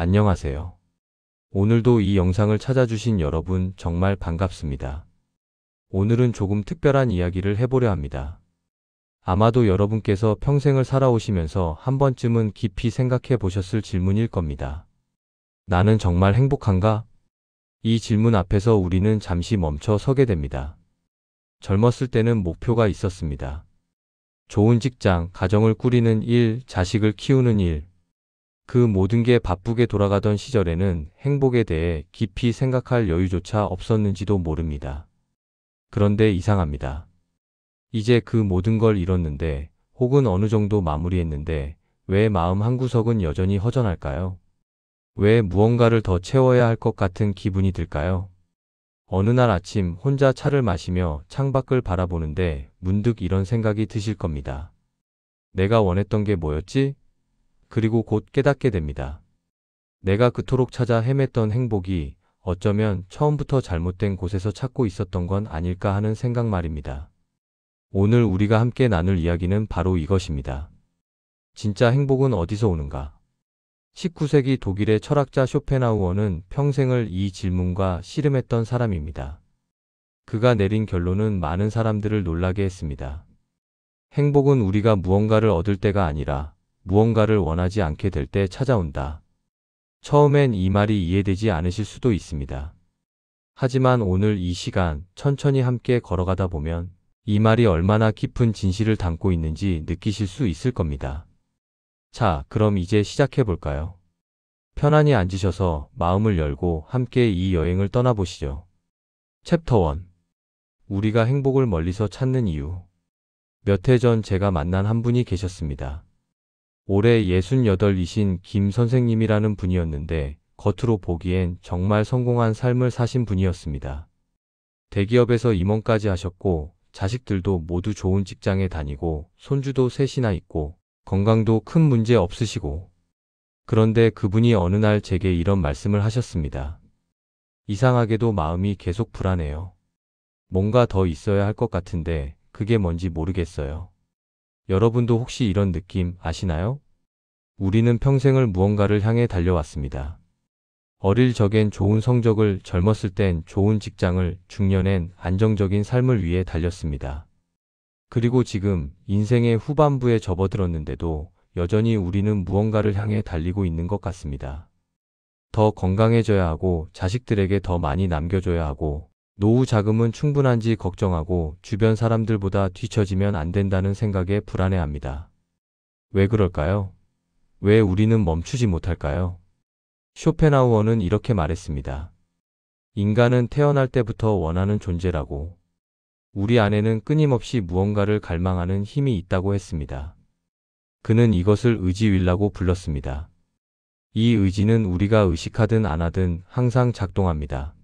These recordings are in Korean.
안녕하세요. 오늘도 이 영상을 찾아주신 여러분 정말 반갑습니다. 오늘은 조금 특별한 이야기를 해보려 합니다. 아마도 여러분께서 평생을 살아오시면서 한 번쯤은 깊이 생각해 보셨을 질문일 겁니다. 나는 정말 행복한가? 이 질문 앞에서 우리는 잠시 멈춰 서게 됩니다. 젊었을 때는 목표가 있었습니다. 좋은 직장, 가정을 꾸리는 일, 자식을 키우는 일. 그 모든 게 바쁘게 돌아가던 시절에는 행복에 대해 깊이 생각할 여유조차 없었는지도 모릅니다. 그런데 이상합니다. 이제 그 모든 걸 잃었는데, 혹은 어느 정도 마무리했는데, 왜 마음 한구석은 여전히 허전할까요? 왜 무언가를 더 채워야 할 것 같은 기분이 들까요? 어느 날 아침 혼자 차를 마시며 창밖을 바라보는데 문득 이런 생각이 드실 겁니다. 내가 원했던 게 뭐였지? 그리고 곧 깨닫게 됩니다. 내가 그토록 찾아 헤맸던 행복이 어쩌면 처음부터 잘못된 곳에서 찾고 있었던 건 아닐까 하는 생각 말입니다. 오늘 우리가 함께 나눌 이야기는 바로 이것입니다. 진짜 행복은 어디서 오는가? 19세기 독일의 철학자 쇼펜하우어는 평생을 이 질문과 씨름했던 사람입니다. 그가 내린 결론은 많은 사람들을 놀라게 했습니다. 행복은 우리가 무언가를 얻을 때가 아니라 무언가를 원하지 않게 될 때 찾아온다. 처음엔 이 말이 이해되지 않으실 수도 있습니다. 하지만 오늘 이 시간 천천히 함께 걸어가다 보면 이 말이 얼마나 깊은 진실을 담고 있는지 느끼실 수 있을 겁니다. 자, 그럼 이제 시작해 볼까요? 편안히 앉으셔서 마음을 열고 함께 이 여행을 떠나보시죠. 챕터 1. 우리가 행복을 멀리서 찾는 이유. 몇 해 전 제가 만난 한 분이 계셨습니다. 올해 68이신 김 선생님이라는 분이었는데 겉으로 보기엔 정말 성공한 삶을 사신 분이었습니다. 대기업에서 임원까지 하셨고 자식들도 모두 좋은 직장에 다니고 손주도 셋이나 있고 건강도 큰 문제 없으시고. 그런데 그분이 어느 날 제게 이런 말씀을 하셨습니다. 이상하게도 마음이 계속 불안해요. 뭔가 더 있어야 할 것 같은데 그게 뭔지 모르겠어요. 여러분도 혹시 이런 느낌 아시나요? 우리는 평생을 무언가를 향해 달려왔습니다. 어릴 적엔 좋은 성적을, 젊었을 땐 좋은 직장을, 중년엔 안정적인 삶을 위해 달렸습니다. 그리고 지금 인생의 후반부에 접어들었는데도 여전히 우리는 무언가를 향해 달리고 있는 것 같습니다. 더 건강해져야 하고 자식들에게 더 많이 남겨줘야 하고 노후 자금은 충분한지 걱정하고 주변 사람들보다 뒤처지면 안 된다는 생각에 불안해합니다. 왜 그럴까요? 왜 우리는 멈추지 못할까요? 쇼펜하우어는 이렇게 말했습니다. 인간은 태어날 때부터 원하는 존재라고. 우리 안에는 끊임없이 무언가를 갈망하는 힘이 있다고 했습니다. 그는 이것을 의지윌라고 불렀습니다. 이 의지는 우리가 의식하든 안 하든 항상 작동합니다.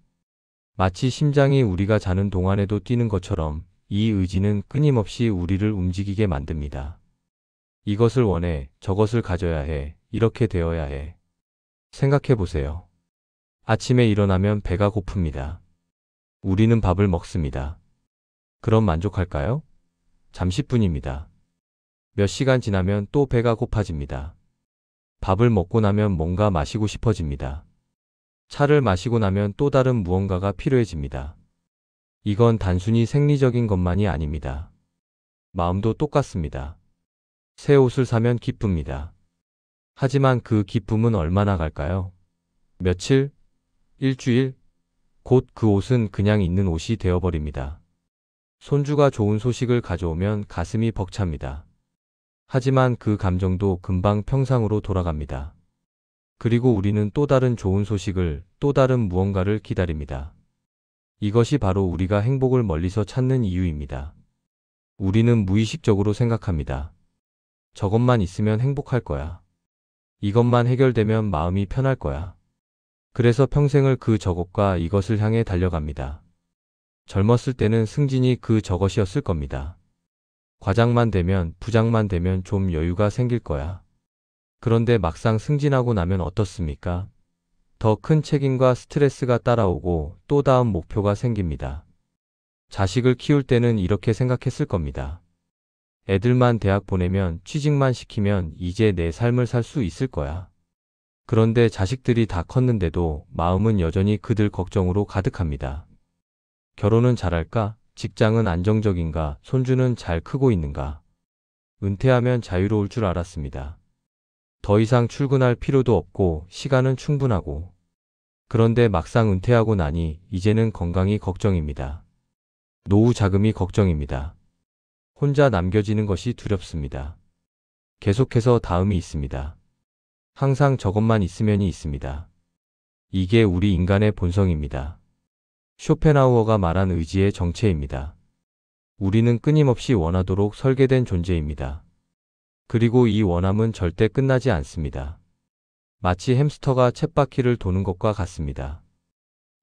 마치 심장이 우리가 자는 동안에도 뛰는 것처럼 이 의지는 끊임없이 우리를 움직이게 만듭니다. 이것을 원해, 저것을 가져야 해, 이렇게 되어야 해. 생각해 보세요. 아침에 일어나면 배가 고픕니다. 우리는 밥을 먹습니다. 그럼 만족할까요? 잠시뿐입니다. 몇 시간 지나면 또 배가 고파집니다. 밥을 먹고 나면 뭔가 마시고 싶어집니다. 차를 마시고 나면 또 다른 무언가가 필요해집니다. 이건 단순히 생리적인 것만이 아닙니다. 마음도 똑같습니다. 새 옷을 사면 기쁩니다. 하지만 그 기쁨은 얼마나 갈까요? 며칠? 일주일? 곧 그 옷은 그냥 있는 옷이 되어버립니다. 손주가 좋은 소식을 가져오면 가슴이 벅찹니다. 하지만 그 감정도 금방 평상으로 돌아갑니다. 그리고 우리는 또 다른 좋은 소식을, 또 다른 무언가를 기다립니다. 이것이 바로 우리가 행복을 멀리서 찾는 이유입니다. 우리는 무의식적으로 생각합니다. 저것만 있으면 행복할 거야. 이것만 해결되면 마음이 편할 거야. 그래서 평생을 그 저것과 이것을 향해 달려갑니다. 젊었을 때는 승진이 그 저것이었을 겁니다. 과장만 되면, 부장만 되면 좀 여유가 생길 거야. 그런데 막상 승진하고 나면 어떻습니까? 더 큰 책임과 스트레스가 따라오고 또 다음 목표가 생깁니다. 자식을 키울 때는 이렇게 생각했을 겁니다. 애들만 대학 보내면, 취직만 시키면 이제 내 삶을 살 수 있을 거야. 그런데 자식들이 다 컸는데도 마음은 여전히 그들 걱정으로 가득합니다. 결혼은 잘할까? 직장은 안정적인가? 손주는 잘 크고 있는가? 은퇴하면 자유로울 줄 알았습니다. 더 이상 출근할 필요도 없고 시간은 충분하고. 그런데 막상 은퇴하고 나니 이제는 건강이 걱정입니다. 노후 자금이 걱정입니다. 혼자 남겨지는 것이 두렵습니다. 계속해서 다음이 있습니다. 항상 저것만 있으면이 있습니다. 이게 우리 인간의 본성입니다. 쇼펜하우어가 말한 의지의 정체입니다. 우리는 끊임없이 원하도록 설계된 존재입니다. 그리고 이 원함은 절대 끝나지 않습니다. 마치 햄스터가 쳇바퀴를 도는 것과 같습니다.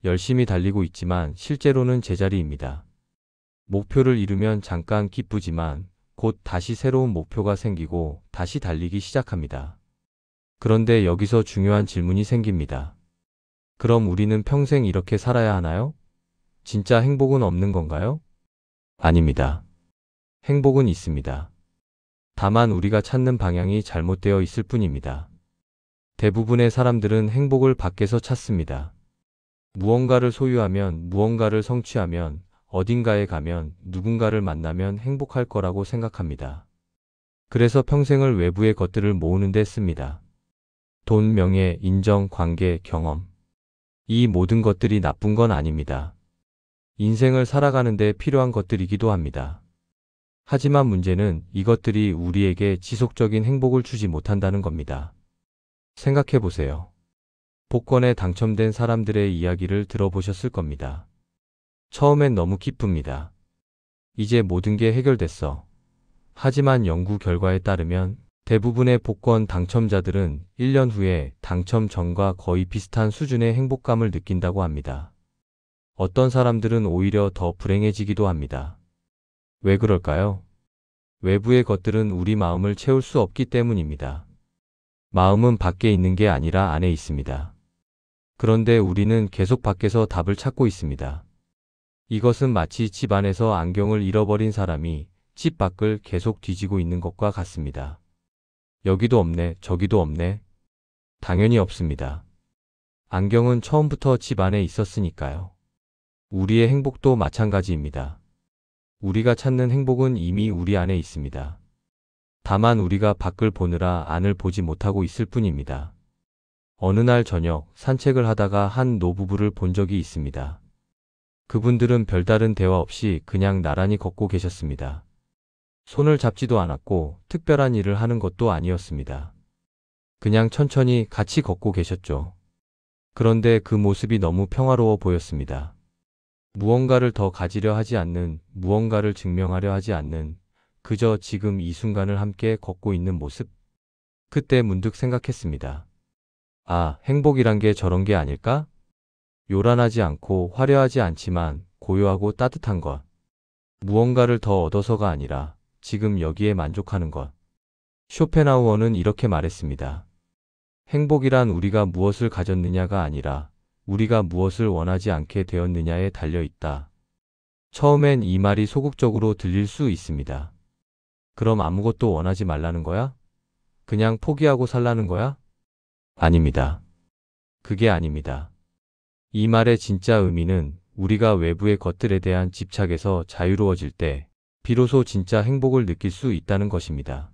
열심히 달리고 있지만 실제로는 제자리입니다. 목표를 이루면 잠깐 기쁘지만 곧 다시 새로운 목표가 생기고 다시 달리기 시작합니다. 그런데 여기서 중요한 질문이 생깁니다. 그럼 우리는 평생 이렇게 살아야 하나요? 진짜 행복은 없는 건가요? 아닙니다. 행복은 있습니다. 다만 우리가 찾는 방향이 잘못되어 있을 뿐입니다. 대부분의 사람들은 행복을 밖에서 찾습니다. 무언가를 소유하면, 무언가를 성취하면, 어딘가에 가면, 누군가를 만나면 행복할 거라고 생각합니다. 그래서 평생을 외부의 것들을 모으는 데 씁니다. 돈, 명예, 인정, 관계, 경험. 이 모든 것들이 나쁜 건 아닙니다. 인생을 살아가는 데 필요한 것들이기도 합니다. 하지만 문제는 이것들이 우리에게 지속적인 행복을 주지 못한다는 겁니다. 생각해 보세요. 복권에 당첨된 사람들의 이야기를 들어보셨을 겁니다. 처음엔 너무 기쁩니다. 이제 모든 게 해결됐어. 하지만 연구 결과에 따르면 대부분의 복권 당첨자들은 1년 후에 당첨 전과 거의 비슷한 수준의 행복감을 느낀다고 합니다. 어떤 사람들은 오히려 더 불행해지기도 합니다. 왜 그럴까요? 외부의 것들은 우리 마음을 채울 수 없기 때문입니다. 마음은 밖에 있는 게 아니라 안에 있습니다. 그런데 우리는 계속 밖에서 답을 찾고 있습니다. 이것은 마치 집 안에서 안경을 잃어버린 사람이 집 밖을 계속 뒤지고 있는 것과 같습니다. 여기도 없네, 저기도 없네. 당연히 없습니다. 안경은 처음부터 집 안에 있었으니까요. 우리의 행복도 마찬가지입니다. 우리가 찾는 행복은 이미 우리 안에 있습니다. 다만 우리가 밖을 보느라 안을 보지 못하고 있을 뿐입니다. 어느 날 저녁 산책을 하다가 한 노부부를 본 적이 있습니다. 그분들은 별다른 대화 없이 그냥 나란히 걷고 계셨습니다. 손을 잡지도 않았고 특별한 일을 하는 것도 아니었습니다. 그냥 천천히 같이 걷고 계셨죠. 그런데 그 모습이 너무 평화로워 보였습니다. 무언가를 더 가지려 하지 않는, 무언가를 증명하려 하지 않는, 그저 지금 이 순간을 함께 걷고 있는 모습? 그때 문득 생각했습니다. 아, 행복이란 게 저런 게 아닐까? 요란하지 않고 화려하지 않지만 고요하고 따뜻한 것. 무언가를 더 얻어서가 아니라 지금 여기에 만족하는 것. 쇼펜하우어는 이렇게 말했습니다. 행복이란 우리가 무엇을 가졌느냐가 아니라 우리가 무엇을 원하지 않게 되었느냐에 달려 있다. 처음엔 이 말이 소극적으로 들릴 수 있습니다. 그럼 아무것도 원하지 말라는 거야? 그냥 포기하고 살라는 거야? 아닙니다. 그게 아닙니다. 이 말의 진짜 의미는 우리가 외부의 것들에 대한 집착에서 자유로워질 때 비로소 진짜 행복을 느낄 수 있다는 것입니다.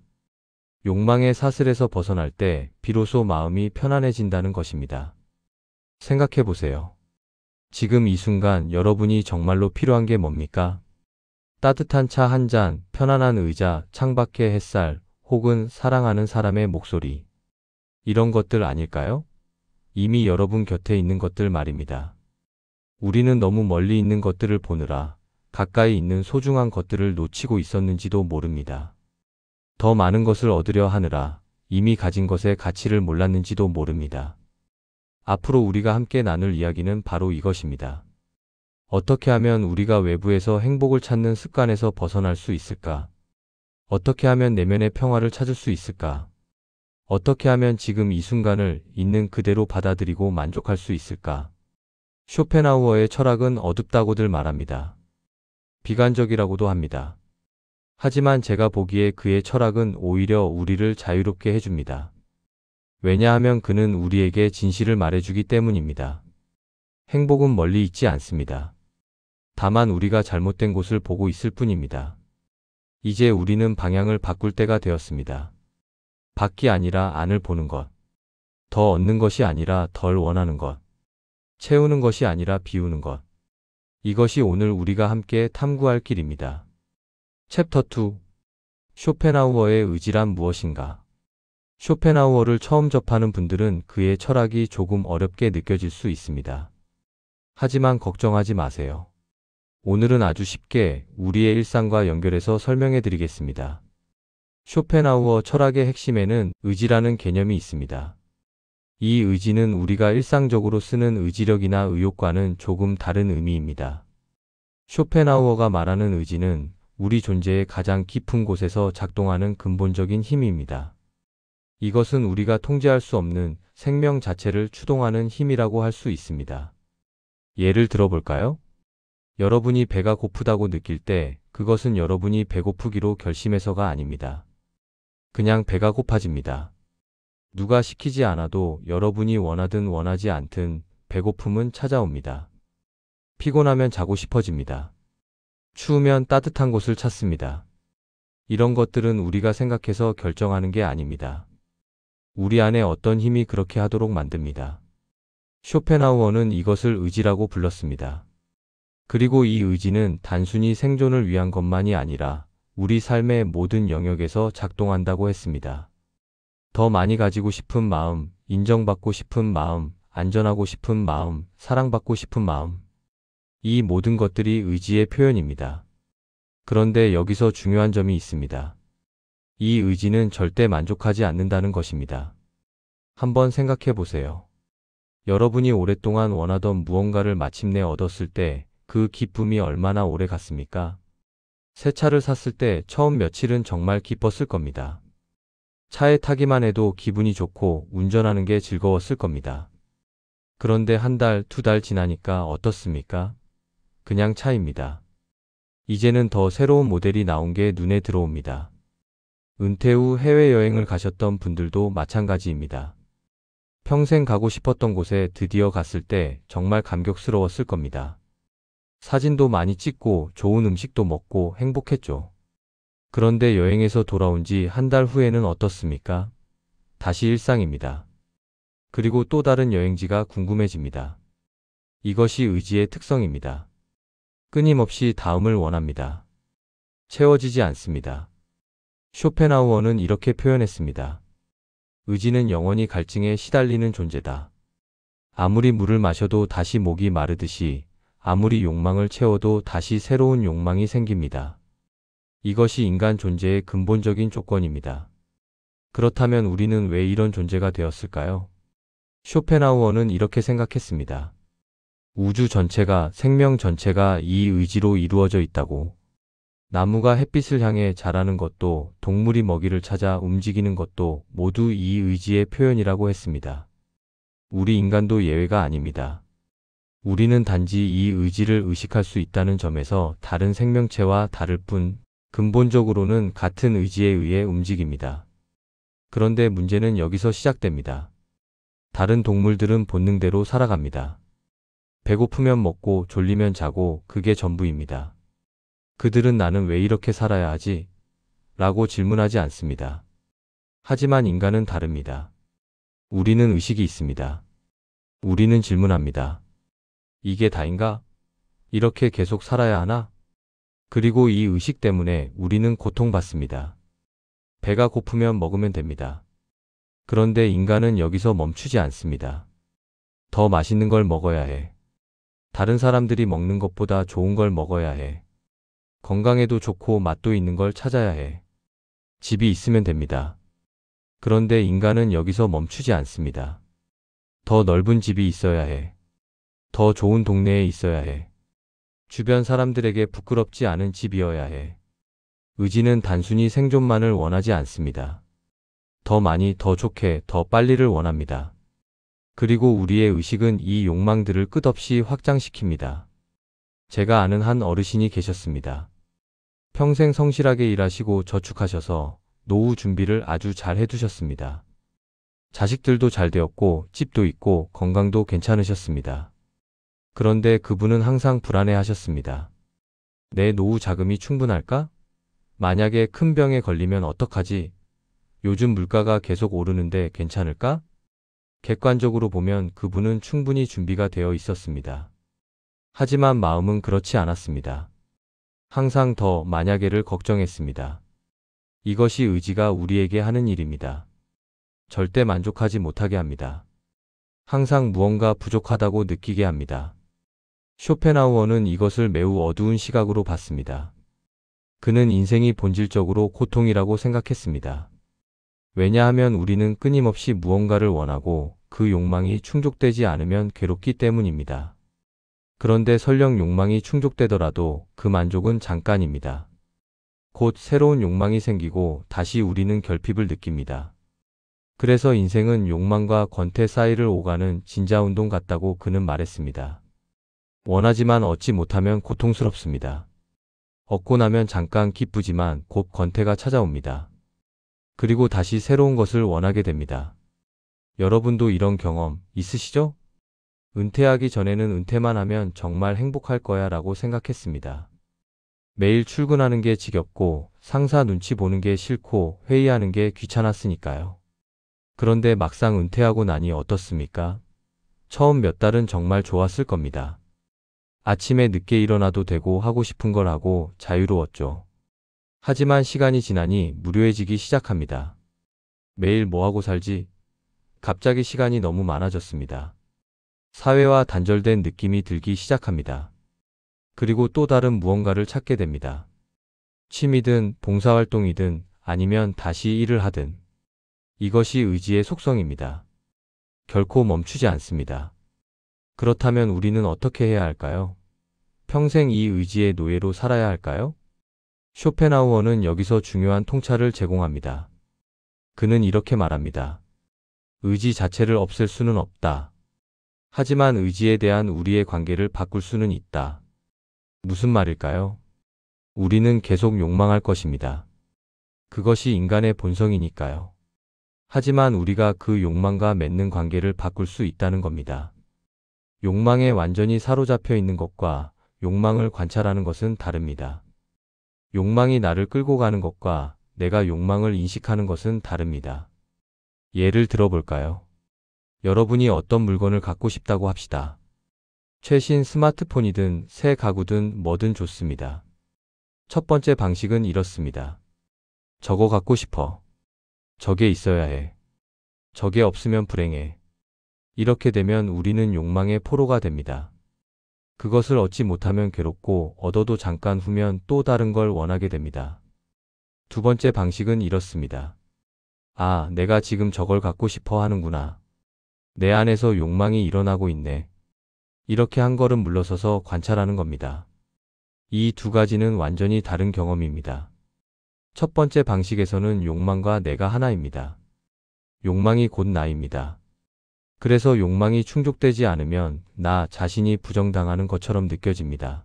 욕망의 사슬에서 벗어날 때 비로소 마음이 편안해진다는 것입니다. 생각해 보세요. 지금 이 순간 여러분이 정말로 필요한 게 뭡니까? 따뜻한 차 한 잔, 편안한 의자, 창밖의 햇살, 혹은 사랑하는 사람의 목소리. 이런 것들 아닐까요? 이미 여러분 곁에 있는 것들 말입니다. 우리는 너무 멀리 있는 것들을 보느라 가까이 있는 소중한 것들을 놓치고 있었는지도 모릅니다. 더 많은 것을 얻으려 하느라 이미 가진 것의 가치를 몰랐는지도 모릅니다. 앞으로 우리가 함께 나눌 이야기는 바로 이것입니다. 어떻게 하면 우리가 외부에서 행복을 찾는 습관에서 벗어날 수 있을까? 어떻게 하면 내면의 평화를 찾을 수 있을까? 어떻게 하면 지금 이 순간을 있는 그대로 받아들이고 만족할 수 있을까? 쇼펜하우어의 철학은 어둡다고들 말합니다. 비관적이라고도 합니다. 하지만 제가 보기에 그의 철학은 오히려 우리를 자유롭게 해줍니다. 왜냐하면 그는 우리에게 진실을 말해주기 때문입니다. 행복은 멀리 있지 않습니다. 다만 우리가 잘못된 곳을 보고 있을 뿐입니다. 이제 우리는 방향을 바꿀 때가 되었습니다. 밖이 아니라 안을 보는 것. 더 얻는 것이 아니라 덜 원하는 것. 채우는 것이 아니라 비우는 것. 이것이 오늘 우리가 함께 탐구할 길입니다. 챕터 2. 쇼펜하우어의 의지란 무엇인가? 쇼펜하우어를 처음 접하는 분들은 그의 철학이 조금 어렵게 느껴질 수 있습니다. 하지만 걱정하지 마세요. 오늘은 아주 쉽게 우리의 일상과 연결해서 설명해 드리겠습니다. 쇼펜하우어 철학의 핵심에는 의지라는 개념이 있습니다. 이 의지는 우리가 일상적으로 쓰는 의지력이나 의욕과는 조금 다른 의미입니다. 쇼펜하우어가 말하는 의지는 우리 존재의 가장 깊은 곳에서 작동하는 근본적인 힘입니다. 이것은 우리가 통제할 수 없는 생명 자체를 추동하는 힘이라고 할 수 있습니다. 예를 들어볼까요? 여러분이 배가 고프다고 느낄 때 그것은 여러분이 배고프기로 결심해서가 아닙니다. 그냥 배가 고파집니다. 누가 시키지 않아도 여러분이 원하든 원하지 않든 배고픔은 찾아옵니다. 피곤하면 자고 싶어집니다. 추우면 따뜻한 곳을 찾습니다. 이런 것들은 우리가 생각해서 결정하는 게 아닙니다. 우리 안에 어떤 힘이 그렇게 하도록 만듭니다. 쇼펜하우어는 이것을 의지라고 불렀습니다. 그리고 이 의지는 단순히 생존을 위한 것만이 아니라 우리 삶의 모든 영역에서 작동한다고 했습니다. 더 많이 가지고 싶은 마음, 인정받고 싶은 마음, 안전하고 싶은 마음, 사랑받고 싶은 마음. 이 모든 것들이 의지의 표현입니다. 그런데 여기서 중요한 점이 있습니다. 이 의지는 절대 만족하지 않는다는 것입니다. 한번 생각해 보세요. 여러분이 오랫동안 원하던 무언가를 마침내 얻었을 때 그 기쁨이 얼마나 오래 갔습니까? 새 차를 샀을 때 처음 며칠은 정말 기뻤을 겁니다. 차에 타기만 해도 기분이 좋고 운전하는 게 즐거웠을 겁니다. 그런데 한 달, 두 달 지나니까 어떻습니까? 그냥 차입니다. 이제는 더 새로운 모델이 나온 게 눈에 들어옵니다. 은퇴 후 해외여행을 가셨던 분들도 마찬가지입니다. 평생 가고 싶었던 곳에 드디어 갔을 때 정말 감격스러웠을 겁니다. 사진도 많이 찍고 좋은 음식도 먹고 행복했죠. 그런데 여행에서 돌아온 지 한 달 후에는 어떻습니까? 다시 일상입니다. 그리고 또 다른 여행지가 궁금해집니다. 이것이 의지의 특성입니다. 끊임없이 다음을 원합니다. 채워지지 않습니다. 쇼펜하우어는 이렇게 표현했습니다. 의지는 영원히 갈증에 시달리는 존재다. 아무리 물을 마셔도 다시 목이 마르듯이 아무리 욕망을 채워도 다시 새로운 욕망이 생깁니다. 이것이 인간 존재의 근본적인 조건입니다. 그렇다면 우리는 왜 이런 존재가 되었을까요? 쇼펜하우어는 이렇게 생각했습니다. 우주 전체가, 생명 전체가 이 의지로 이루어져 있다고. 나무가 햇빛을 향해 자라는 것도, 동물이 먹이를 찾아 움직이는 것도 모두 이 의지의 표현이라고 했습니다. 우리 인간도 예외가 아닙니다. 우리는 단지 이 의지를 의식할 수 있다는 점에서 다른 생명체와 다를 뿐, 근본적으로는 같은 의지에 의해 움직입니다. 그런데 문제는 여기서 시작됩니다. 다른 동물들은 본능대로 살아갑니다. 배고프면 먹고 졸리면 자고 그게 전부입니다. 그들은 나는 왜 이렇게 살아야 하지? 라고 질문하지 않습니다. 하지만 인간은 다릅니다. 우리는 의식이 있습니다. 우리는 질문합니다. 이게 다인가? 이렇게 계속 살아야 하나? 그리고 이 의식 때문에 우리는 고통받습니다. 배가 고프면 먹으면 됩니다. 그런데 인간은 여기서 멈추지 않습니다. 더 맛있는 걸 먹어야 해. 다른 사람들이 먹는 것보다 좋은 걸 먹어야 해. 건강에도 좋고 맛도 있는 걸 찾아야 해. 집이 있으면 됩니다. 그런데 인간은 여기서 멈추지 않습니다. 더 넓은 집이 있어야 해. 더 좋은 동네에 있어야 해. 주변 사람들에게 부끄럽지 않은 집이어야 해. 의지는 단순히 생존만을 원하지 않습니다. 더 많이, 더 좋게, 더 빨리를 원합니다. 그리고 우리의 의식은 이 욕망들을 끝없이 확장시킵니다. 제가 아는 한 어르신이 계셨습니다. 평생 성실하게 일하시고 저축하셔서 노후 준비를 아주 잘 해두셨습니다. 자식들도 잘 되었고 집도 있고 건강도 괜찮으셨습니다. 그런데 그분은 항상 불안해하셨습니다. 내 노후 자금이 충분할까? 만약에 큰 병에 걸리면 어떡하지? 요즘 물가가 계속 오르는데 괜찮을까? 객관적으로 보면 그분은 충분히 준비가 되어 있었습니다. 하지만 마음은 그렇지 않았습니다. 항상 더 만약에를 걱정했습니다. 이것이 의지가 우리에게 하는 일입니다. 절대 만족하지 못하게 합니다. 항상 무언가 부족하다고 느끼게 합니다. 쇼펜하우어는 이것을 매우 어두운 시각으로 봤습니다. 그는 인생이 본질적으로 고통이라고 생각했습니다. 왜냐하면 우리는 끊임없이 무언가를 원하고 그 욕망이 충족되지 않으면 괴롭기 때문입니다. 그런데 설령 욕망이 충족되더라도 그 만족은 잠깐입니다. 곧 새로운 욕망이 생기고 다시 우리는 결핍을 느낍니다. 그래서 인생은 욕망과 권태 사이를 오가는 진자운동 같다고 그는 말했습니다. 원하지만 얻지 못하면 고통스럽습니다. 얻고 나면 잠깐 기쁘지만 곧 권태가 찾아옵니다. 그리고 다시 새로운 것을 원하게 됩니다. 여러분도 이런 경험 있으시죠? 은퇴하기 전에는 은퇴만 하면 정말 행복할 거야 라고 생각했습니다. 매일 출근하는 게 지겹고 상사 눈치 보는 게 싫고 회의하는 게 귀찮았으니까요. 그런데 막상 은퇴하고 나니 어떻습니까? 처음 몇 달은 정말 좋았을 겁니다. 아침에 늦게 일어나도 되고 하고 싶은 걸 하고 자유로웠죠. 하지만 시간이 지나니 무료해지기 시작합니다. 매일 뭐하고 살지? 갑자기 시간이 너무 많아졌습니다. 사회와 단절된 느낌이 들기 시작합니다. 그리고 또 다른 무언가를 찾게 됩니다. 취미든 봉사활동이든 아니면 다시 일을 하든. 이것이 의지의 속성입니다. 결코 멈추지 않습니다. 그렇다면 우리는 어떻게 해야 할까요? 평생 이 의지의 노예로 살아야 할까요? 쇼펜하우어는 여기서 중요한 통찰을 제공합니다. 그는 이렇게 말합니다. 의지 자체를 없앨 수는 없다. 하지만 의지에 대한 우리의 관계를 바꿀 수는 있다. 무슨 말일까요? 우리는 계속 욕망할 것입니다. 그것이 인간의 본성이니까요. 하지만 우리가 그 욕망과 맺는 관계를 바꿀 수 있다는 겁니다. 욕망에 완전히 사로잡혀 있는 것과 욕망을 관찰하는 것은 다릅니다. 욕망이 나를 끌고 가는 것과 내가 욕망을 인식하는 것은 다릅니다. 예를 들어볼까요? 여러분이 어떤 물건을 갖고 싶다고 합시다. 최신 스마트폰이든 새 가구든 뭐든 좋습니다. 첫 번째 방식은 이렇습니다. 저거 갖고 싶어. 저게 있어야 해. 저게 없으면 불행해. 이렇게 되면 우리는 욕망의 포로가 됩니다. 그것을 얻지 못하면 괴롭고 얻어도 잠깐 후면 또 다른 걸 원하게 됩니다. 두 번째 방식은 이렇습니다. 아, 내가 지금 저걸 갖고 싶어 하는구나. 내 안에서 욕망이 일어나고 있네. 이렇게 한 걸음 물러서서 관찰하는 겁니다. 이 두 가지는 완전히 다른 경험입니다. 첫 번째 방식에서는 욕망과 내가 하나입니다. 욕망이 곧 나입니다. 그래서 욕망이 충족되지 않으면 나 자신이 부정당하는 것처럼 느껴집니다.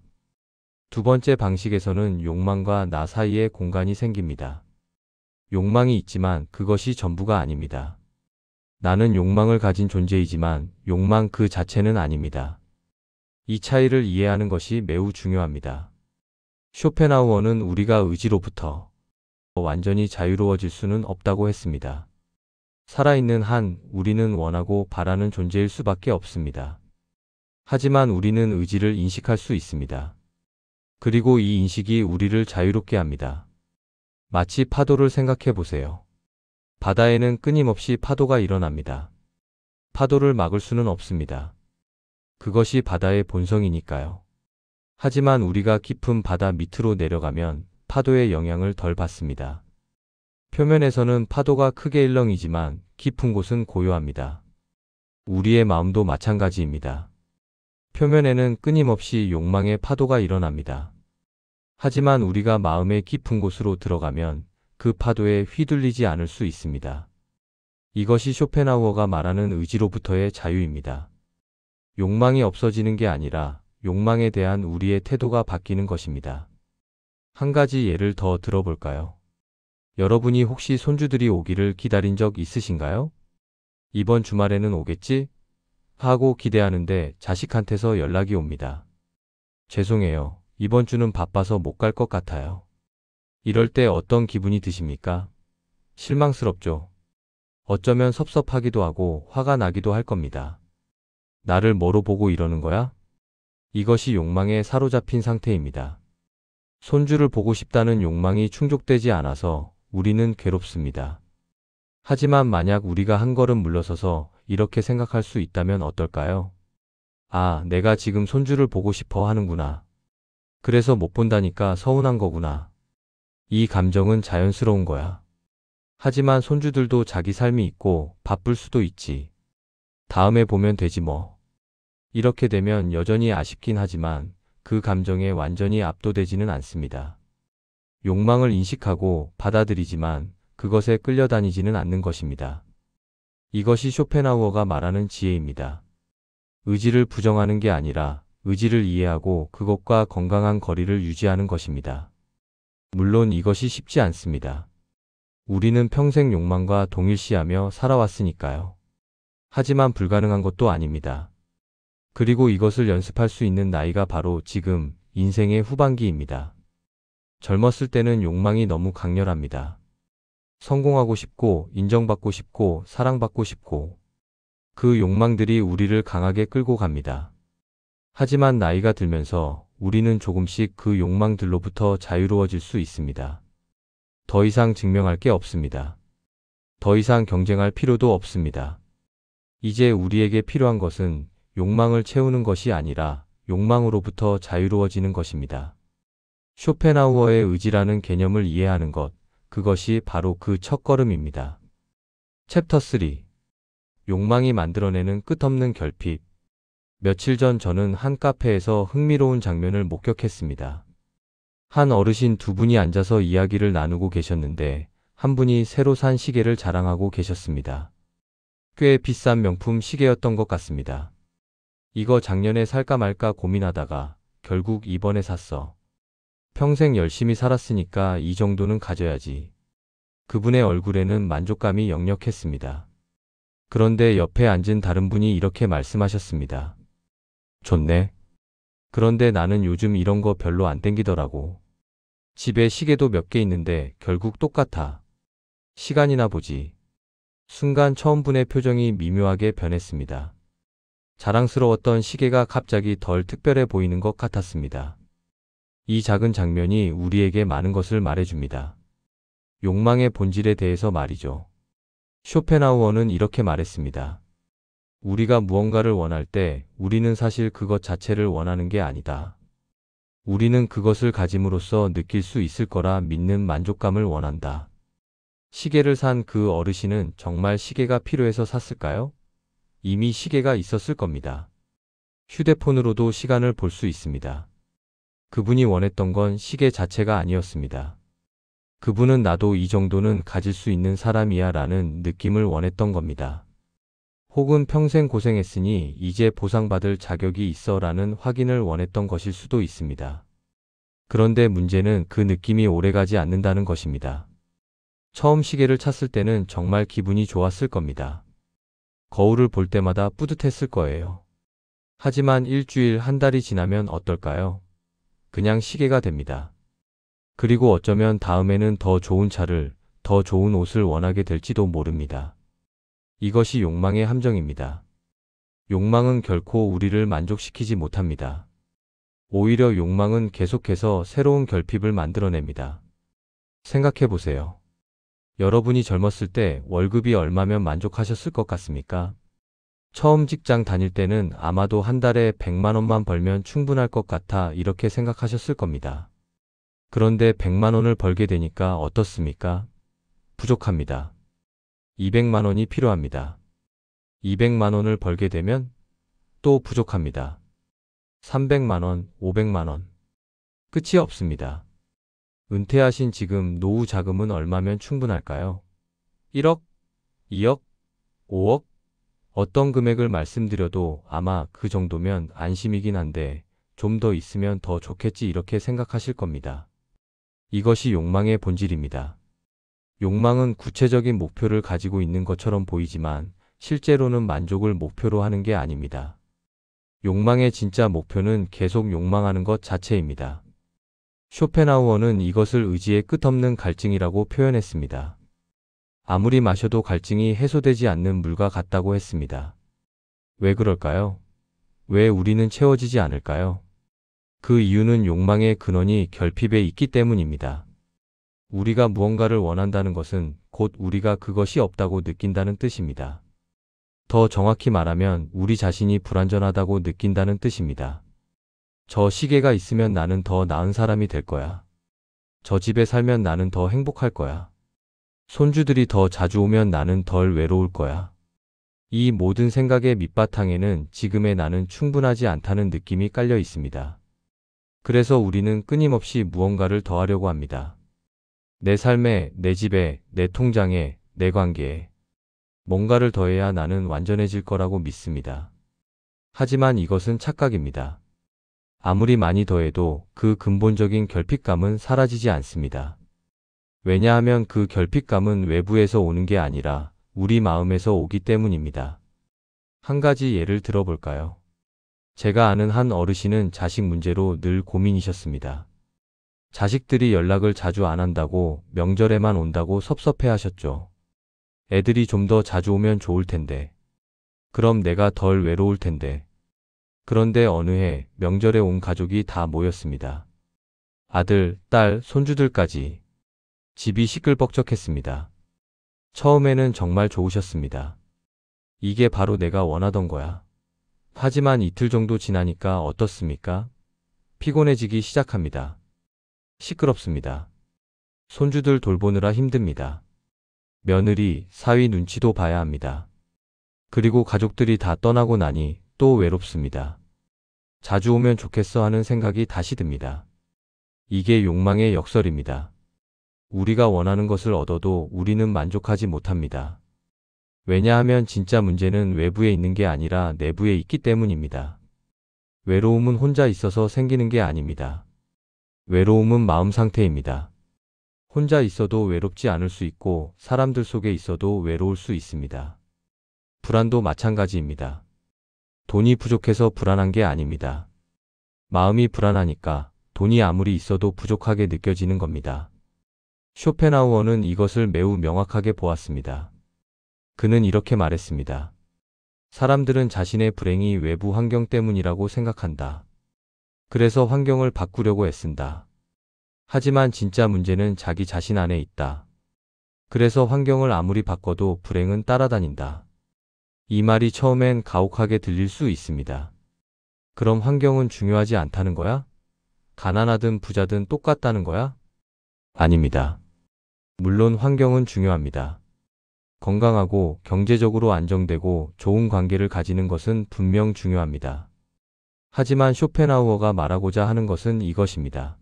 두 번째 방식에서는 욕망과 나 사이에 공간이 생깁니다. 욕망이 있지만 그것이 전부가 아닙니다. 나는 욕망을 가진 존재이지만 욕망 그 자체는 아닙니다. 이 차이를 이해하는 것이 매우 중요합니다. 쇼펜하우어는 우리가 의지로부터 완전히 자유로워질 수는 없다고 했습니다. 살아있는 한 우리는 원하고 바라는 존재일 수밖에 없습니다. 하지만 우리는 의지를 인식할 수 있습니다. 그리고 이 인식이 우리를 자유롭게 합니다. 마치 파도를 생각해 보세요. 바다에는 끊임없이 파도가 일어납니다. 파도를 막을 수는 없습니다. 그것이 바다의 본성이니까요. 하지만 우리가 깊은 바다 밑으로 내려가면 파도의 영향을 덜 받습니다. 표면에서는 파도가 크게 일렁이지만 깊은 곳은 고요합니다. 우리의 마음도 마찬가지입니다. 표면에는 끊임없이 욕망의 파도가 일어납니다. 하지만 우리가 마음의 깊은 곳으로 들어가면 그 파도에 휘둘리지 않을 수 있습니다. 이것이 쇼펜하우어가 말하는 의지로부터의 자유입니다. 욕망이 없어지는 게 아니라 욕망에 대한 우리의 태도가 바뀌는 것입니다. 한 가지 예를 더 들어볼까요? 여러분이 혹시 손주들이 오기를 기다린 적 있으신가요? 이번 주말에는 오겠지? 하고 기대하는데 자식한테서 연락이 옵니다. 죄송해요. 이번 주는 바빠서 못 갈 것 같아요. 이럴 때 어떤 기분이 드십니까? 실망스럽죠. 어쩌면 섭섭하기도 하고 화가 나기도 할 겁니다. 나를 뭐로 보고 이러는 거야? 이것이 욕망에 사로잡힌 상태입니다. 손주를 보고 싶다는 욕망이 충족되지 않아서 우리는 괴롭습니다. 하지만 만약 우리가 한 걸음 물러서서 이렇게 생각할 수 있다면 어떨까요? 아, 내가 지금 손주를 보고 싶어 하는구나. 그래서 못 본다니까 서운한 거구나. 이 감정은 자연스러운 거야. 하지만 손주들도 자기 삶이 있고 바쁠 수도 있지. 다음에 보면 되지 뭐. 이렇게 되면 여전히 아쉽긴 하지만 그 감정에 완전히 압도되지는 않습니다. 욕망을 인식하고 받아들이지만 그것에 끌려다니지는 않는 것입니다. 이것이 쇼펜하우어가 말하는 지혜입니다. 의지를 부정하는 게 아니라 의지를 이해하고 그것과 건강한 거리를 유지하는 것입니다. 물론 이것이 쉽지 않습니다. 우리는 평생 욕망과 동일시하며 살아왔으니까요. 하지만 불가능한 것도 아닙니다. 그리고 이것을 연습할 수 있는 나이가 바로 지금 인생의 후반기입니다. 젊었을 때는 욕망이 너무 강렬합니다. 성공하고 싶고 인정받고 싶고 사랑받고 싶고 그 욕망들이 우리를 강하게 끌고 갑니다. 하지만 나이가 들면서 우리는 조금씩 그 욕망들로부터 자유로워질 수 있습니다. 더 이상 증명할 게 없습니다. 더 이상 경쟁할 필요도 없습니다. 이제 우리에게 필요한 것은 욕망을 채우는 것이 아니라 욕망으로부터 자유로워지는 것입니다. 쇼펜하우어의 의지라는 개념을 이해하는 것, 그것이 바로 그 첫걸음입니다. 챕터 3. 욕망이 만들어내는 끝없는 결핍. 며칠 전 저는 한 카페에서 흥미로운 장면을 목격했습니다. 한 어르신 두 분이 앉아서 이야기를 나누고 계셨는데 한 분이 새로 산 시계를 자랑하고 계셨습니다. 꽤 비싼 명품 시계였던 것 같습니다. 이거 작년에 살까 말까 고민하다가 결국 이번에 샀어. 평생 열심히 살았으니까 이 정도는 가져야지. 그분의 얼굴에는 만족감이 역력했습니다. 그런데 옆에 앉은 다른 분이 이렇게 말씀하셨습니다. 좋네. 그런데 나는 요즘 이런 거 별로 안 땡기더라고. 집에 시계도 몇 개 있는데 결국 똑같아. 시간이나 보지. 순간 처음 분의 표정이 미묘하게 변했습니다. 자랑스러웠던 시계가 갑자기 덜 특별해 보이는 것 같았습니다. 이 작은 장면이 우리에게 많은 것을 말해줍니다. 욕망의 본질에 대해서 말이죠. 쇼펜하우어는 이렇게 말했습니다. 우리가 무언가를 원할 때 우리는 사실 그것 자체를 원하는 게 아니다. 우리는 그것을 가짐으로써 느낄 수 있을 거라 믿는 만족감을 원한다. 시계를 산 그 어르신은 정말 시계가 필요해서 샀을까요? 이미 시계가 있었을 겁니다. 휴대폰으로도 시간을 볼 수 있습니다. 그분이 원했던 건 시계 자체가 아니었습니다. 그분은 나도 이 정도는 가질 수 있는 사람이야 라는 느낌을 원했던 겁니다. 혹은 평생 고생했으니 이제 보상받을 자격이 있어 라는 확인을 원했던 것일 수도 있습니다. 그런데 문제는 그 느낌이 오래가지 않는다는 것입니다. 처음 시계를 찼을 때는 정말 기분이 좋았을 겁니다. 거울을 볼 때마다 뿌듯했을 거예요. 하지만 일주일, 한 달이 지나면 어떨까요? 그냥 시계가 됩니다. 그리고 어쩌면 다음에는 더 좋은 차를, 더 좋은 옷을 원하게 될지도 모릅니다. 이것이 욕망의 함정입니다. 욕망은 결코 우리를 만족시키지 못합니다. 오히려 욕망은 계속해서 새로운 결핍을 만들어냅니다. 생각해 보세요. 여러분이 젊었을 때 월급이 얼마면 만족하셨을 것 같습니까? 처음 직장 다닐 때는 아마도 한 달에 100만 원만 벌면 충분할 것 같아 이렇게 생각하셨을 겁니다. 그런데 100만 원을 벌게 되니까 어떻습니까? 부족합니다. 200만 원이 필요합니다. 200만 원을 벌게 되면 또 부족합니다. 300만 원, 500만 원. 끝이 없습니다. 은퇴하신 지금 노후 자금은 얼마면 충분할까요? 1억? 2억? 5억? 어떤 금액을 말씀드려도 아마 그 정도면 안심이긴 한데 좀 더 있으면 더 좋겠지 이렇게 생각하실 겁니다. 이것이 욕망의 본질입니다. 욕망은 구체적인 목표를 가지고 있는 것처럼 보이지만 실제로는 만족을 목표로 하는 게 아닙니다. 욕망의 진짜 목표는 계속 욕망하는 것 자체입니다. 쇼펜하우어는 이것을 의지의 끝없는 갈증이라고 표현했습니다. 아무리 마셔도 갈증이 해소되지 않는 물과 같다고 했습니다. 왜 그럴까요? 왜 우리는 채워지지 않을까요? 그 이유는 욕망의 근원이 결핍에 있기 때문입니다. 우리가 무언가를 원한다는 것은 곧 우리가 그것이 없다고 느낀다는 뜻입니다. 더 정확히 말하면 우리 자신이 불완전하다고 느낀다는 뜻입니다. 저 시계가 있으면 나는 더 나은 사람이 될 거야. 저 집에 살면 나는 더 행복할 거야. 손주들이 더 자주 오면 나는 덜 외로울 거야. 이 모든 생각의 밑바탕에는 지금의 나는 충분하지 않다는 느낌이 깔려 있습니다. 그래서 우리는 끊임없이 무언가를 더하려고 합니다. 내 삶에, 내 집에, 내 통장에, 내 관계에 뭔가를 더해야 나는 완전해질 거라고 믿습니다. 하지만 이것은 착각입니다. 아무리 많이 더해도 그 근본적인 결핍감은 사라지지 않습니다. 왜냐하면 그 결핍감은 외부에서 오는 게 아니라 우리 마음에서 오기 때문입니다. 한 가지 예를 들어볼까요? 제가 아는 한 어르신은 자식 문제로 늘 고민이셨습니다. 자식들이 연락을 자주 안 한다고 명절에만 온다고 섭섭해 하셨죠. 애들이 좀 더 자주 오면 좋을 텐데. 그럼 내가 덜 외로울 텐데. 그런데 어느 해 명절에 온 가족이 다 모였습니다. 아들, 딸, 손주들까지. 집이 시끌벅적했습니다. 처음에는 정말 좋으셨습니다. 이게 바로 내가 원하던 거야. 하지만 이틀 정도 지나니까 어떻습니까? 피곤해지기 시작합니다. 시끄럽습니다. 손주들 돌보느라 힘듭니다. 며느리, 사위 눈치도 봐야 합니다. 그리고 가족들이 다 떠나고 나니 또 외롭습니다. 자주 오면 좋겠어 하는 생각이 다시 듭니다. 이게 욕망의 역설입니다. 우리가 원하는 것을 얻어도 우리는 만족하지 못합니다. 왜냐하면 진짜 문제는 외부에 있는 게 아니라 내부에 있기 때문입니다. 외로움은 혼자 있어서 생기는 게 아닙니다. 외로움은 마음 상태입니다. 혼자 있어도 외롭지 않을 수 있고 사람들 속에 있어도 외로울 수 있습니다. 불안도 마찬가지입니다. 돈이 부족해서 불안한 게 아닙니다. 마음이 불안하니까 돈이 아무리 있어도 부족하게 느껴지는 겁니다. 쇼펜하우어는 이것을 매우 명확하게 보았습니다. 그는 이렇게 말했습니다. 사람들은 자신의 불행이 외부 환경 때문이라고 생각한다. 그래서 환경을 바꾸려고 애쓴다. 하지만 진짜 문제는 자기 자신 안에 있다. 그래서 환경을 아무리 바꿔도 불행은 따라다닌다. 이 말이 처음엔 가혹하게 들릴 수 있습니다. 그럼 환경은 중요하지 않다는 거야? 가난하든 부자든 똑같다는 거야? 아닙니다. 물론 환경은 중요합니다. 건강하고 경제적으로 안정되고 좋은 관계를 가지는 것은 분명 중요합니다. 하지만 쇼펜하우어가 말하고자 하는 것은 이것입니다.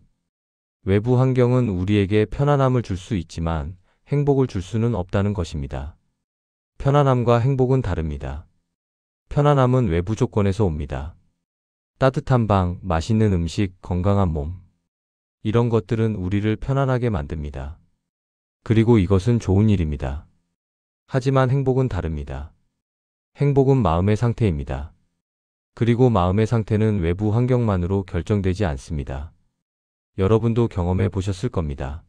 외부 환경은 우리에게 편안함을 줄 수 있지만 행복을 줄 수는 없다는 것입니다. 편안함과 행복은 다릅니다. 편안함은 외부 조건에서 옵니다. 따뜻한 방, 맛있는 음식, 건강한 몸. 이런 것들은 우리를 편안하게 만듭니다. 그리고 이것은 좋은 일입니다. 하지만 행복은 다릅니다. 행복은 마음의 상태입니다. 그리고 마음의 상태는 외부 환경만으로 결정되지 않습니다. 여러분도 경험해 보셨을 겁니다.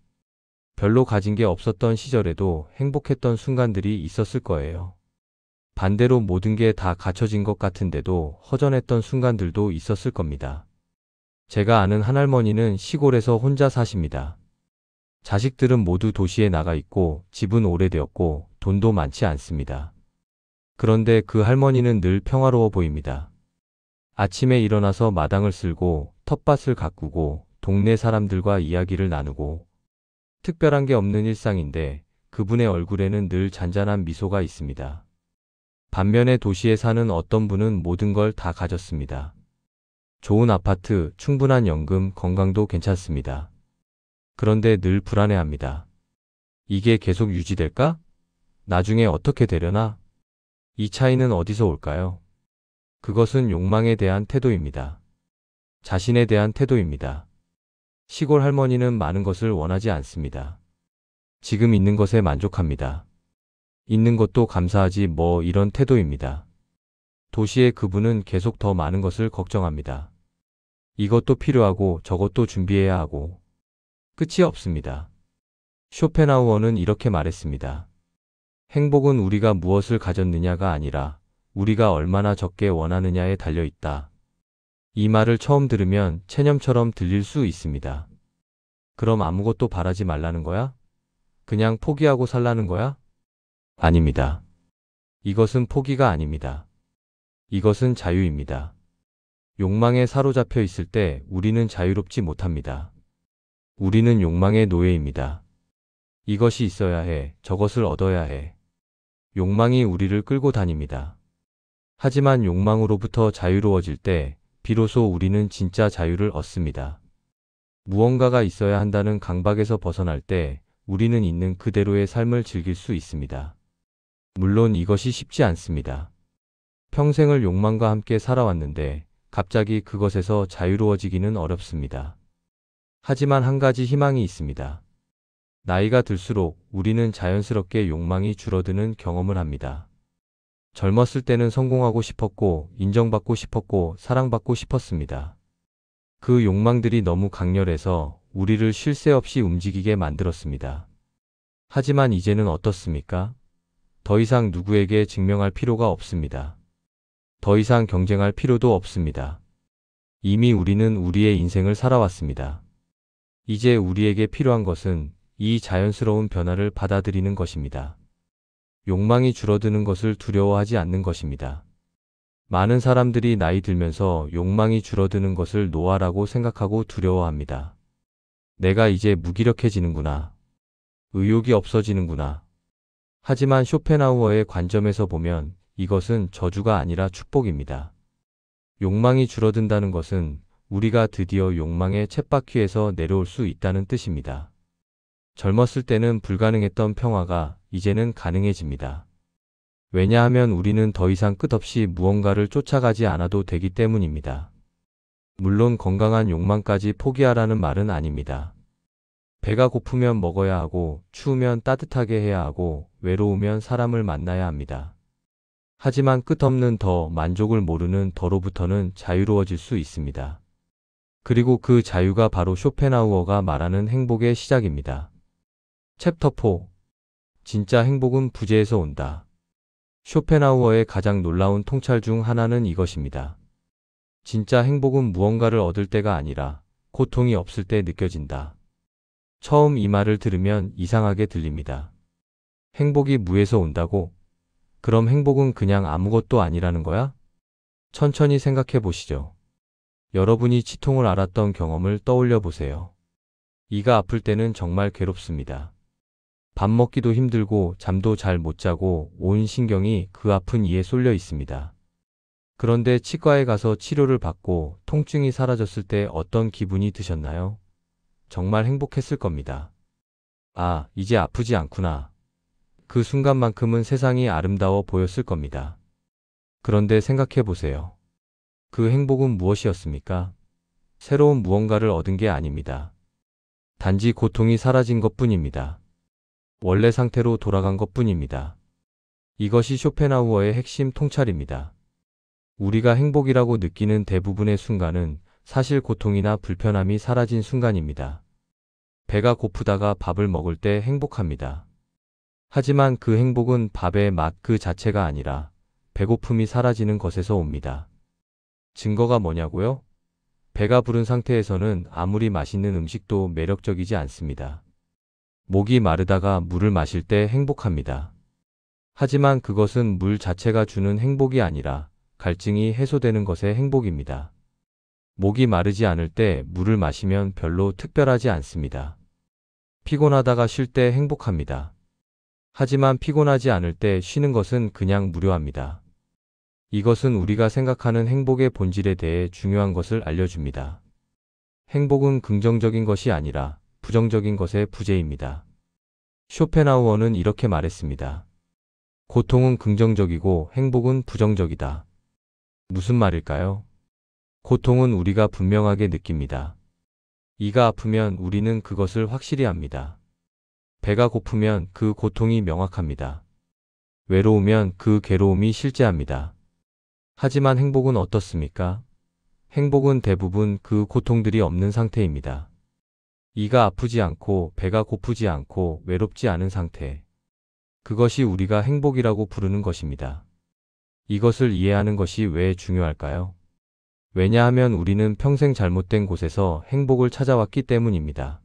별로 가진 게 없었던 시절에도 행복했던 순간들이 있었을 거예요. 반대로 모든 게 다 갖춰진 것 같은데도 허전했던 순간들도 있었을 겁니다. 제가 아는 한 할머니는 시골에서 혼자 사십니다. 자식들은 모두 도시에 나가 있고 집은 오래되었고 돈도 많지 않습니다. 그런데 그 할머니는 늘 평화로워 보입니다. 아침에 일어나서 마당을 쓸고 텃밭을 가꾸고 동네 사람들과 이야기를 나누고 특별한 게 없는 일상인데 그분의 얼굴에는 늘 잔잔한 미소가 있습니다. 반면에 도시에 사는 어떤 분은 모든 걸 다 가졌습니다. 좋은 아파트, 충분한 연금, 건강도 괜찮습니다. 그런데 늘 불안해합니다. 이게 계속 유지될까? 나중에 어떻게 되려나? 이 차이는 어디서 올까요? 그것은 욕망에 대한 태도입니다. 자신에 대한 태도입니다. 시골 할머니는 많은 것을 원하지 않습니다. 지금 있는 것에 만족합니다. 있는 것도 감사하지 뭐 이런 태도입니다. 도시의 그분은 계속 더 많은 것을 걱정합니다. 이것도 필요하고 저것도 준비해야 하고 끝이 없습니다. 쇼펜하우어는 이렇게 말했습니다. 행복은 우리가 무엇을 가졌느냐가 아니라 우리가 얼마나 적게 원하느냐에 달려 있다. 이 말을 처음 들으면 체념처럼 들릴 수 있습니다. 그럼 아무것도 바라지 말라는 거야? 그냥 포기하고 살라는 거야? 아닙니다. 이것은 포기가 아닙니다. 이것은 자유입니다. 욕망에 사로잡혀 있을 때 우리는 자유롭지 못합니다. 우리는 욕망의 노예입니다. 이것이 있어야 해, 저것을 얻어야 해. 욕망이 우리를 끌고 다닙니다. 하지만 욕망으로부터 자유로워질 때 비로소 우리는 진짜 자유를 얻습니다. 무언가가 있어야 한다는 강박에서 벗어날 때 우리는 있는 그대로의 삶을 즐길 수 있습니다. 물론 이것이 쉽지 않습니다. 평생을 욕망과 함께 살아왔는데 갑자기 그것에서 자유로워지기는 어렵습니다. 하지만 한 가지 희망이 있습니다. 나이가 들수록 우리는 자연스럽게 욕망이 줄어드는 경험을 합니다. 젊었을 때는 성공하고 싶었고, 인정받고 싶었고, 사랑받고 싶었습니다. 그 욕망들이 너무 강렬해서 우리를 쉴 새 없이 움직이게 만들었습니다. 하지만 이제는 어떻습니까? 더 이상 누구에게 증명할 필요가 없습니다. 더 이상 경쟁할 필요도 없습니다. 이미 우리는 우리의 인생을 살아왔습니다. 이제 우리에게 필요한 것은 이 자연스러운 변화를 받아들이는 것입니다. 욕망이 줄어드는 것을 두려워하지 않는 것입니다. 많은 사람들이 나이 들면서 욕망이 줄어드는 것을 노화라고 생각하고 두려워합니다. 내가 이제 무기력해지는구나. 의욕이 없어지는구나. 하지만 쇼펜하우어의 관점에서 보면 이것은 저주가 아니라 축복입니다. 욕망이 줄어든다는 것은 우리가 드디어 욕망의 쳇바퀴에서 내려올 수 있다는 뜻입니다. 젊었을 때는 불가능했던 평화가 이제는 가능해집니다. 왜냐하면 우리는 더 이상 끝없이 무언가를 쫓아가지 않아도 되기 때문입니다. 물론 건강한 욕망까지 포기하라는 말은 아닙니다. 배가 고프면 먹어야 하고, 추우면 따뜻하게 해야 하고, 외로우면 사람을 만나야 합니다. 하지만 끝없는 더 만족을 모르는 더로부터는 자유로워질 수 있습니다. 그리고 그 자유가 바로 쇼펜하우어가 말하는 행복의 시작입니다. 챕터 4. 진짜 행복은 부재에서 온다. 쇼펜하우어의 가장 놀라운 통찰 중 하나는 이것입니다. 진짜 행복은 무언가를 얻을 때가 아니라 고통이 없을 때 느껴진다. 처음 이 말을 들으면 이상하게 들립니다. 행복이 무에서 온다고? 그럼 행복은 그냥 아무것도 아니라는 거야? 천천히 생각해 보시죠. 여러분이 치통을 알았던 경험을 떠올려 보세요. 이가 아플 때는 정말 괴롭습니다. 밥 먹기도 힘들고 잠도 잘 못 자고 온 신경이 그 아픈 이에 쏠려 있습니다. 그런데 치과에 가서 치료를 받고 통증이 사라졌을 때 어떤 기분이 드셨나요? 정말 행복했을 겁니다. 아, 이제 아프지 않구나. 그 순간만큼은 세상이 아름다워 보였을 겁니다. 그런데 생각해 보세요. 그 행복은 무엇이었습니까? 새로운 무언가를 얻은 게 아닙니다. 단지 고통이 사라진 것뿐입니다. 원래 상태로 돌아간 것뿐입니다. 이것이 쇼펜하우어의 핵심 통찰입니다. 우리가 행복이라고 느끼는 대부분의 순간은 사실 고통이나 불편함이 사라진 순간입니다. 배가 고프다가 밥을 먹을 때 행복합니다. 하지만 그 행복은 밥의 맛 그 자체가 아니라 배고픔이 사라지는 것에서 옵니다. 증거가 뭐냐고요? 배가 부른 상태에서는 아무리 맛있는 음식도 매력적이지 않습니다. 목이 마르다가 물을 마실 때 행복합니다. 하지만 그것은 물 자체가 주는 행복이 아니라 갈증이 해소되는 것의 행복입니다. 목이 마르지 않을 때 물을 마시면 별로 특별하지 않습니다. 피곤하다가 쉴 때 행복합니다. 하지만 피곤하지 않을 때 쉬는 것은 그냥 무료합니다. 이것은 우리가 생각하는 행복의 본질에 대해 중요한 것을 알려줍니다. 행복은 긍정적인 것이 아니라 부정적인 것의 부재입니다. 쇼펜하우어는 이렇게 말했습니다. 고통은 긍정적이고 행복은 부정적이다. 무슨 말일까요? 고통은 우리가 분명하게 느낍니다. 이가 아프면 우리는 그것을 확실히 압니다. 배가 고프면 그 고통이 명확합니다. 외로우면 그 괴로움이 실제합니다. 하지만 행복은 어떻습니까? 행복은 대부분 그 고통들이 없는 상태입니다. 이가 아프지 않고 배가 고프지 않고 외롭지 않은 상태. 그것이 우리가 행복이라고 부르는 것입니다. 이것을 이해하는 것이 왜 중요할까요? 왜냐하면 우리는 평생 잘못된 곳에서 행복을 찾아왔기 때문입니다.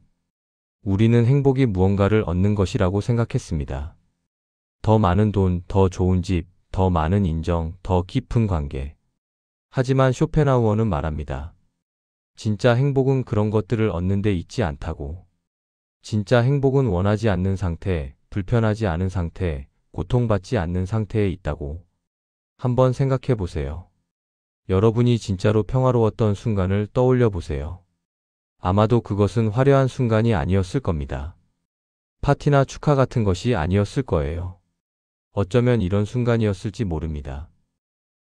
우리는 행복이 무언가를 얻는 것이라고 생각했습니다. 더 많은 돈, 더 좋은 집, 더 많은 인정, 더 깊은 관계. 하지만 쇼펜하우어는 말합니다. 진짜 행복은 그런 것들을 얻는 데 있지 않다고. 진짜 행복은 원하지 않는 상태, 불편하지 않은 상태, 고통받지 않는 상태에 있다고. 한번 생각해 보세요. 여러분이 진짜로 평화로웠던 순간을 떠올려 보세요. 아마도 그것은 화려한 순간이 아니었을 겁니다. 파티나 축하 같은 것이 아니었을 거예요. 어쩌면 이런 순간이었을지 모릅니다.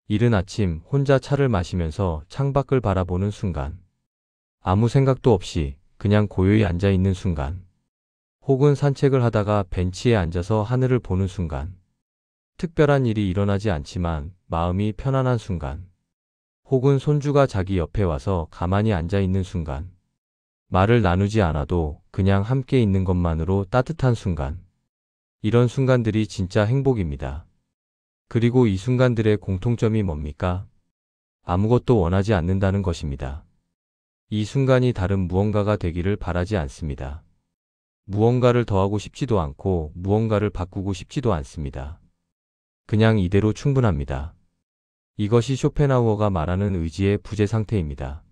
이른 아침 혼자 차를 마시면서 창밖을 바라보는 순간. 아무 생각도 없이 그냥 고요히 앉아 있는 순간. 혹은 산책을 하다가 벤치에 앉아서 하늘을 보는 순간. 특별한 일이 일어나지 않지만 마음이 편안한 순간. 혹은 손주가 자기 옆에 와서 가만히 앉아 있는 순간. 말을 나누지 않아도 그냥 함께 있는 것만으로 따뜻한 순간. 이런 순간들이 진짜 행복입니다. 그리고 이 순간들의 공통점이 뭡니까? 아무것도 원하지 않는다는 것입니다. 이 순간이 다른 무언가가 되기를 바라지 않습니다. 무언가를 더하고 싶지도 않고 무언가를 바꾸고 싶지도 않습니다. 그냥 이대로 충분합니다. 이것이 쇼펜하우어가 말하는 의지의 부재 상태입니다.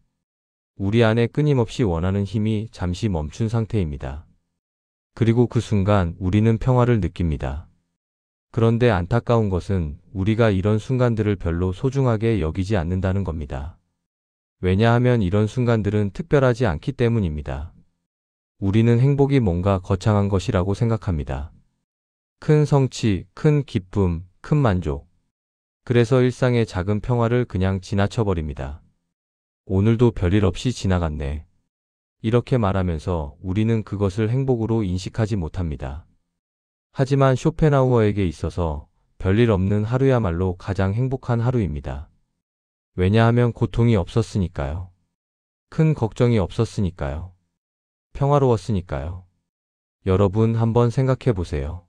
우리 안에 끊임없이 원하는 힘이 잠시 멈춘 상태입니다. 그리고 그 순간 우리는 평화를 느낍니다. 그런데 안타까운 것은 우리가 이런 순간들을 별로 소중하게 여기지 않는다는 겁니다. 왜냐하면 이런 순간들은 특별하지 않기 때문입니다. 우리는 행복이 뭔가 거창한 것이라고 생각합니다. 큰 성취, 큰 기쁨, 큰 만족. 그래서 일상의 작은 평화를 그냥 지나쳐버립니다. 오늘도 별일 없이 지나갔네. 이렇게 말하면서 우리는 그것을 행복으로 인식하지 못합니다. 하지만 쇼펜하우어에게 있어서 별일 없는 하루야말로 가장 행복한 하루입니다. 왜냐하면 고통이 없었으니까요. 큰 걱정이 없었으니까요. 평화로웠으니까요. 여러분 한번 생각해 보세요.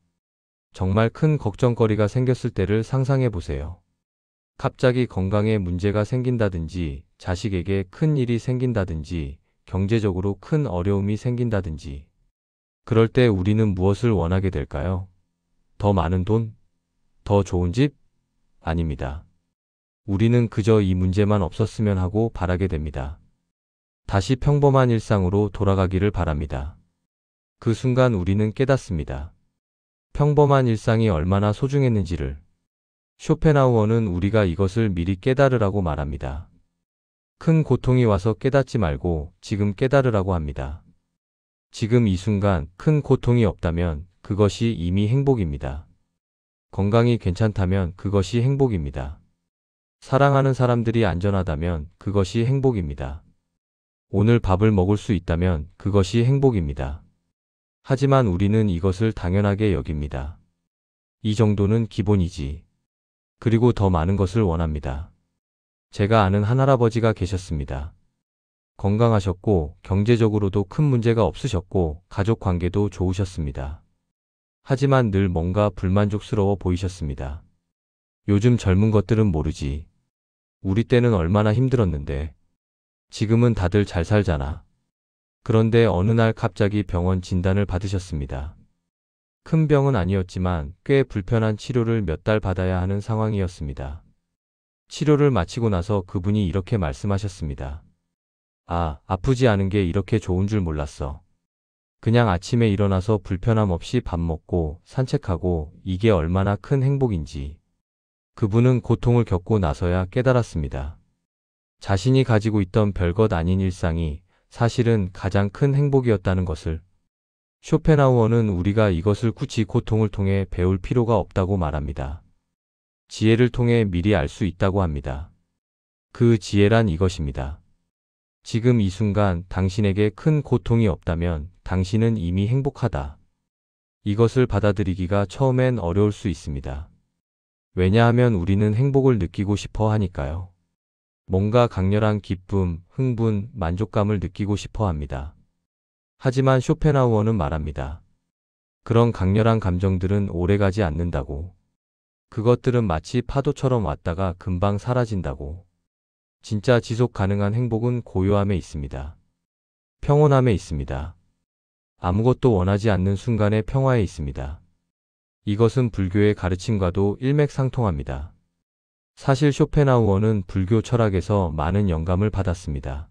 정말 큰 걱정거리가 생겼을 때를 상상해 보세요. 갑자기 건강에 문제가 생긴다든지, 자식에게 큰 일이 생긴다든지, 경제적으로 큰 어려움이 생긴다든지. 그럴 때 우리는 무엇을 원하게 될까요? 더 많은 돈? 더 좋은 집? 아닙니다. 우리는 그저 이 문제만 없었으면 하고 바라게 됩니다. 다시 평범한 일상으로 돌아가기를 바랍니다. 그 순간 우리는 깨닫습니다. 평범한 일상이 얼마나 소중했는지를. 쇼펜하우어는 우리가 이것을 미리 깨달으라고 말합니다. 큰 고통이 와서 깨닫지 말고 지금 깨달으라고 합니다. 지금 이 순간 큰 고통이 없다면 그것이 이미 행복입니다. 건강이 괜찮다면 그것이 행복입니다. 사랑하는 사람들이 안전하다면 그것이 행복입니다. 오늘 밥을 먹을 수 있다면 그것이 행복입니다. 하지만 우리는 이것을 당연하게 여깁니다. 이 정도는 기본이지. 그리고 더 많은 것을 원합니다. 제가 아는 한 할아버지가 계셨습니다. 건강하셨고 경제적으로도 큰 문제가 없으셨고 가족 관계도 좋으셨습니다. 하지만 늘 뭔가 불만족스러워 보이셨습니다. 요즘 젊은 것들은 모르지. 우리 때는 얼마나 힘들었는데. 지금은 다들 잘 살잖아. 그런데 어느 날 갑자기 병원 진단을 받으셨습니다. 큰 병은 아니었지만 꽤 불편한 치료를 몇 달 받아야 하는 상황이었습니다. 치료를 마치고 나서 그분이 이렇게 말씀하셨습니다. 아, 아프지 않은 게 이렇게 좋은 줄 몰랐어. 그냥 아침에 일어나서 불편함 없이 밥 먹고 산책하고 이게 얼마나 큰 행복인지. 그분은 고통을 겪고 나서야 깨달았습니다. 자신이 가지고 있던 별것 아닌 일상이 사실은 가장 큰 행복이었다는 것을. 쇼펜하우어는 우리가 이것을 굳이 고통을 통해 배울 필요가 없다고 말합니다. 지혜를 통해 미리 알 수 있다고 합니다. 그 지혜란 이것입니다. 지금 이 순간 당신에게 큰 고통이 없다면 당신은 이미 행복하다. 이것을 받아들이기가 처음엔 어려울 수 있습니다. 왜냐하면 우리는 행복을 느끼고 싶어 하니까요. 뭔가 강렬한 기쁨, 흥분, 만족감을 느끼고 싶어 합니다. 하지만 쇼펜하우어는 말합니다. 그런 강렬한 감정들은 오래가지 않는다고. 그것들은 마치 파도처럼 왔다가 금방 사라진다고. 진짜 지속 가능한 행복은 고요함에 있습니다. 평온함에 있습니다. 아무것도 원하지 않는 순간의 평화에 있습니다. 이것은 불교의 가르침과도 일맥상통합니다. 사실 쇼펜하우어는 불교 철학에서 많은 영감을 받았습니다.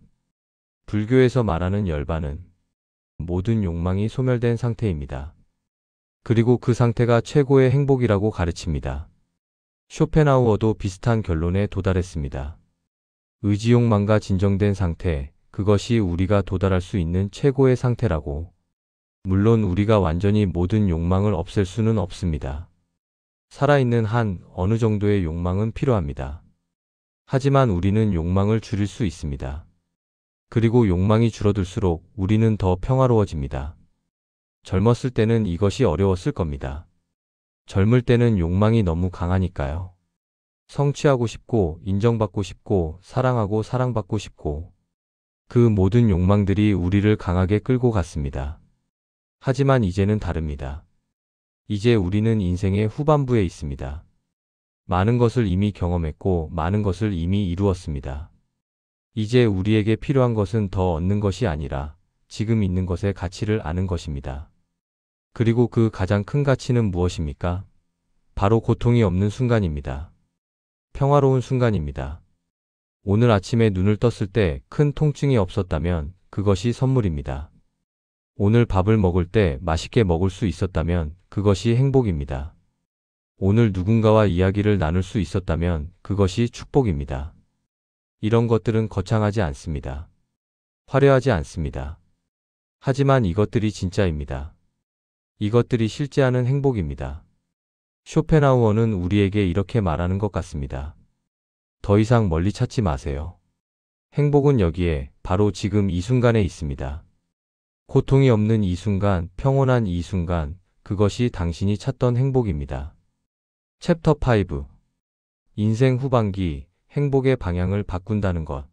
불교에서 말하는 열반은 모든 욕망이 소멸된 상태입니다. 그리고 그 상태가 최고의 행복이라고 가르칩니다. 쇼펜하우어도 비슷한 결론에 도달했습니다. 의지욕망과 진정된 상태, 그것이 우리가 도달할 수 있는 최고의 상태라고. 물론 우리가 완전히 모든 욕망을 없앨 수는 없습니다. 살아있는 한 어느 정도의 욕망은 필요합니다. 하지만 우리는 욕망을 줄일 수 있습니다. 그리고 욕망이 줄어들수록 우리는 더 평화로워집니다. 젊었을 때는 이것이 어려웠을 겁니다. 젊을 때는 욕망이 너무 강하니까요. 성취하고 싶고, 인정받고 싶고, 사랑하고 사랑받고 싶고, 그 모든 욕망들이 우리를 강하게 끌고 갔습니다. 하지만 이제는 다릅니다. 이제 우리는 인생의 후반부에 있습니다. 많은 것을 이미 경험했고, 많은 것을 이미 이루었습니다. 이제 우리에게 필요한 것은 더 얻는 것이 아니라 지금 있는 것의 가치를 아는 것입니다. 그리고 그 가장 큰 가치는 무엇입니까? 바로 고통이 없는 순간입니다. 평화로운 순간입니다. 오늘 아침에 눈을 떴을 때 큰 통증이 없었다면 그것이 선물입니다. 오늘 밥을 먹을 때 맛있게 먹을 수 있었다면 그것이 행복입니다. 오늘 누군가와 이야기를 나눌 수 있었다면 그것이 축복입니다. 이런 것들은 거창하지 않습니다. 화려하지 않습니다. 하지만 이것들이 진짜입니다. 이것들이 실제하는 행복입니다. 쇼펜하우어는 우리에게 이렇게 말하는 것 같습니다. 더 이상 멀리 찾지 마세요. 행복은 여기에 바로 지금 이 순간에 있습니다. 고통이 없는 이 순간, 평온한 이 순간, 그것이 당신이 찾던 행복입니다. 챕터 5. 인생 후반기, 행복의 방향을 바꾼다는 것.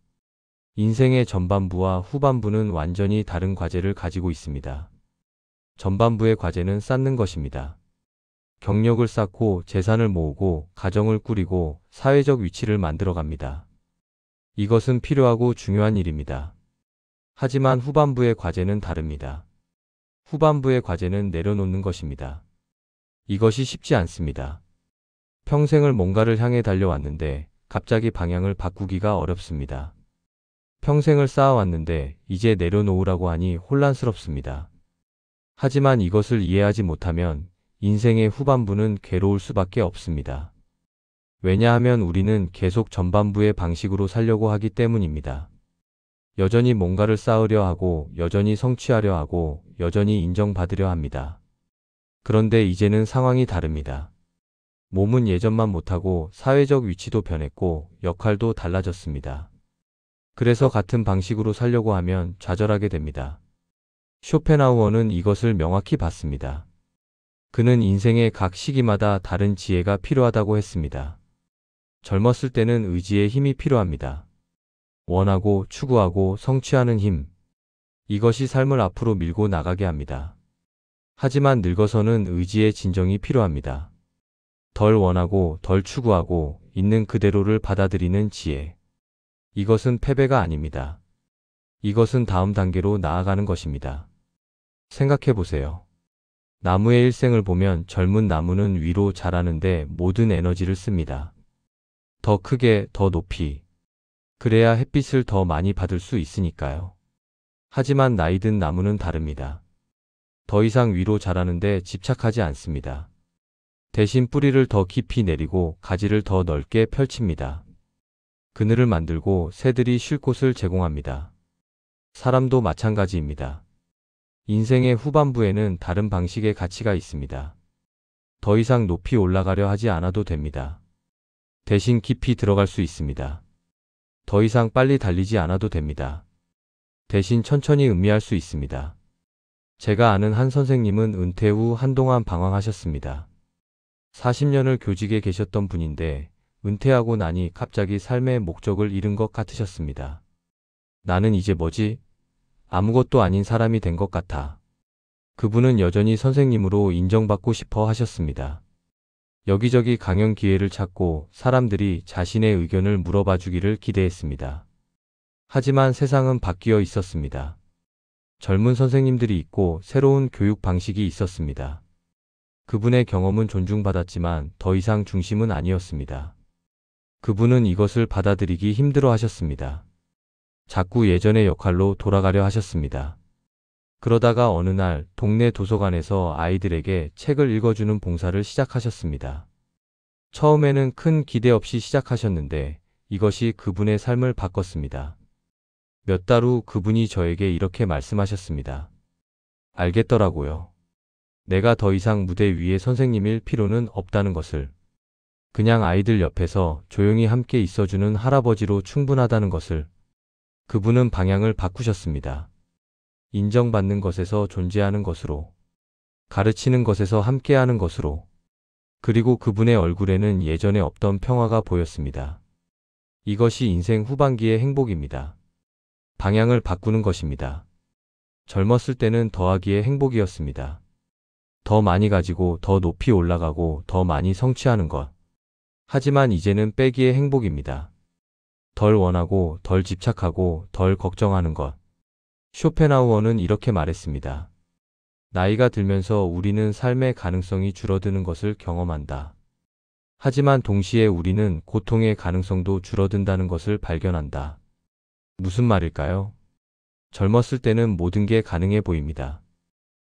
인생의 전반부와 후반부는 완전히 다른 과제를 가지고 있습니다. 전반부의 과제는 쌓는 것입니다. 경력을 쌓고 재산을 모으고 가정을 꾸리고 사회적 위치를 만들어 갑니다. 이것은 필요하고 중요한 일입니다. 하지만 후반부의 과제는 다릅니다. 후반부의 과제는 내려놓는 것입니다. 이것이 쉽지 않습니다. 평생을 뭔가를 향해 달려왔는데 갑자기 방향을 바꾸기가 어렵습니다. 평생을 쌓아왔는데 이제 내려놓으라고 하니 혼란스럽습니다. 하지만 이것을 이해하지 못하면 인생의 후반부는 괴로울 수밖에 없습니다. 왜냐하면 우리는 계속 전반부의 방식으로 살려고 하기 때문입니다. 여전히 뭔가를 쌓으려 하고, 여전히 성취하려 하고, 여전히 인정받으려 합니다. 그런데 이제는 상황이 다릅니다. 몸은 예전만 못하고 사회적 위치도 변했고 역할도 달라졌습니다. 그래서 같은 방식으로 살려고 하면 좌절하게 됩니다. 쇼펜하우어는 이것을 명확히 봤습니다. 그는 인생의 각 시기마다 다른 지혜가 필요하다고 했습니다. 젊었을 때는 의지의 힘이 필요합니다. 원하고 추구하고 성취하는 힘. 이것이 삶을 앞으로 밀고 나가게 합니다. 하지만 늙어서는 의지의 진정이 필요합니다. 덜 원하고 덜 추구하고 있는 그대로를 받아들이는 지혜. 이것은 패배가 아닙니다. 이것은 다음 단계로 나아가는 것입니다. 생각해 보세요. 나무의 일생을 보면 젊은 나무는 위로 자라는데 모든 에너지를 씁니다. 더 크게, 더 높이. 그래야 햇빛을 더 많이 받을 수 있으니까요. 하지만 나이 든 나무는 다릅니다. 더 이상 위로 자라는데 집착하지 않습니다. 대신 뿌리를 더 깊이 내리고 가지를 더 넓게 펼칩니다. 그늘을 만들고 새들이 쉴 곳을 제공합니다. 사람도 마찬가지입니다. 인생의 후반부에는 다른 방식의 가치가 있습니다. 더 이상 높이 올라가려 하지 않아도 됩니다. 대신 깊이 들어갈 수 있습니다. 더 이상 빨리 달리지 않아도 됩니다. 대신 천천히 음미할 수 있습니다. 제가 아는 한 선생님은 은퇴 후 한동안 방황하셨습니다. 40년을 교직에 계셨던 분인데 은퇴하고 나니 갑자기 삶의 목적을 잃은 것 같으셨습니다. 나는 이제 뭐지? 아무것도 아닌 사람이 된 것 같아. 그분은 여전히 선생님으로 인정받고 싶어 하셨습니다. 여기저기 강연 기회를 찾고 사람들이 자신의 의견을 물어봐 주기를 기대했습니다. 하지만 세상은 바뀌어 있었습니다. 젊은 선생님들이 있고 새로운 교육 방식이 있었습니다. 그분의 경험은 존중받았지만 더 이상 중심은 아니었습니다. 그분은 이것을 받아들이기 힘들어 하셨습니다. 자꾸 예전의 역할로 돌아가려 하셨습니다. 그러다가 어느 날 동네 도서관에서 아이들에게 책을 읽어주는 봉사를 시작하셨습니다. 처음에는 큰 기대 없이 시작하셨는데 이것이 그분의 삶을 바꿨습니다. 몇 달 후 그분이 저에게 이렇게 말씀하셨습니다. 알겠더라고요. 내가 더 이상 무대 위의 선생님일 필요는 없다는 것을. 그냥 아이들 옆에서 조용히 함께 있어주는 할아버지로 충분하다는 것을. 그분은 방향을 바꾸셨습니다. 인정받는 것에서 존재하는 것으로, 가르치는 것에서 함께하는 것으로. 그리고 그분의 얼굴에는 예전에 없던 평화가 보였습니다. 이것이 인생 후반기의 행복입니다. 방향을 바꾸는 것입니다. 젊었을 때는 더하기의 행복이었습니다. 더 많이 가지고 더 높이 올라가고 더 많이 성취하는 것. 하지만 이제는 빼기의 행복입니다. 덜 원하고 덜 집착하고 덜 걱정하는 것. 쇼펜하우어는 이렇게 말했습니다. 나이가 들면서 우리는 삶의 가능성이 줄어드는 것을 경험한다. 하지만 동시에 우리는 고통의 가능성도 줄어든다는 것을 발견한다. 무슨 말일까요? 젊었을 때는 모든 게 가능해 보입니다.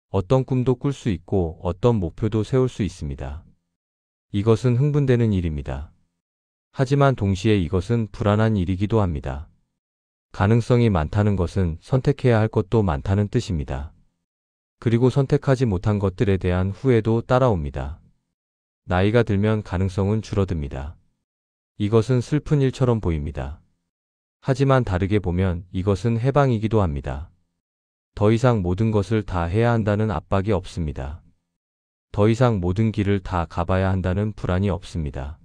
어떤 꿈도 꿀 수 있고 어떤 목표도 세울 수 있습니다. 이것은 흥분되는 일입니다. 하지만 동시에 이것은 불안한 일이기도 합니다. 가능성이 많다는 것은 선택해야 할 것도 많다는 뜻입니다. 그리고 선택하지 못한 것들에 대한 후회도 따라옵니다. 나이가 들면 가능성은 줄어듭니다. 이것은 슬픈 일처럼 보입니다. 하지만 다르게 보면 이것은 해방이기도 합니다. 더 이상 모든 것을 다 해야 한다는 압박이 없습니다. 더 이상 모든 길을 다 가봐야 한다는 불안이 없습니다.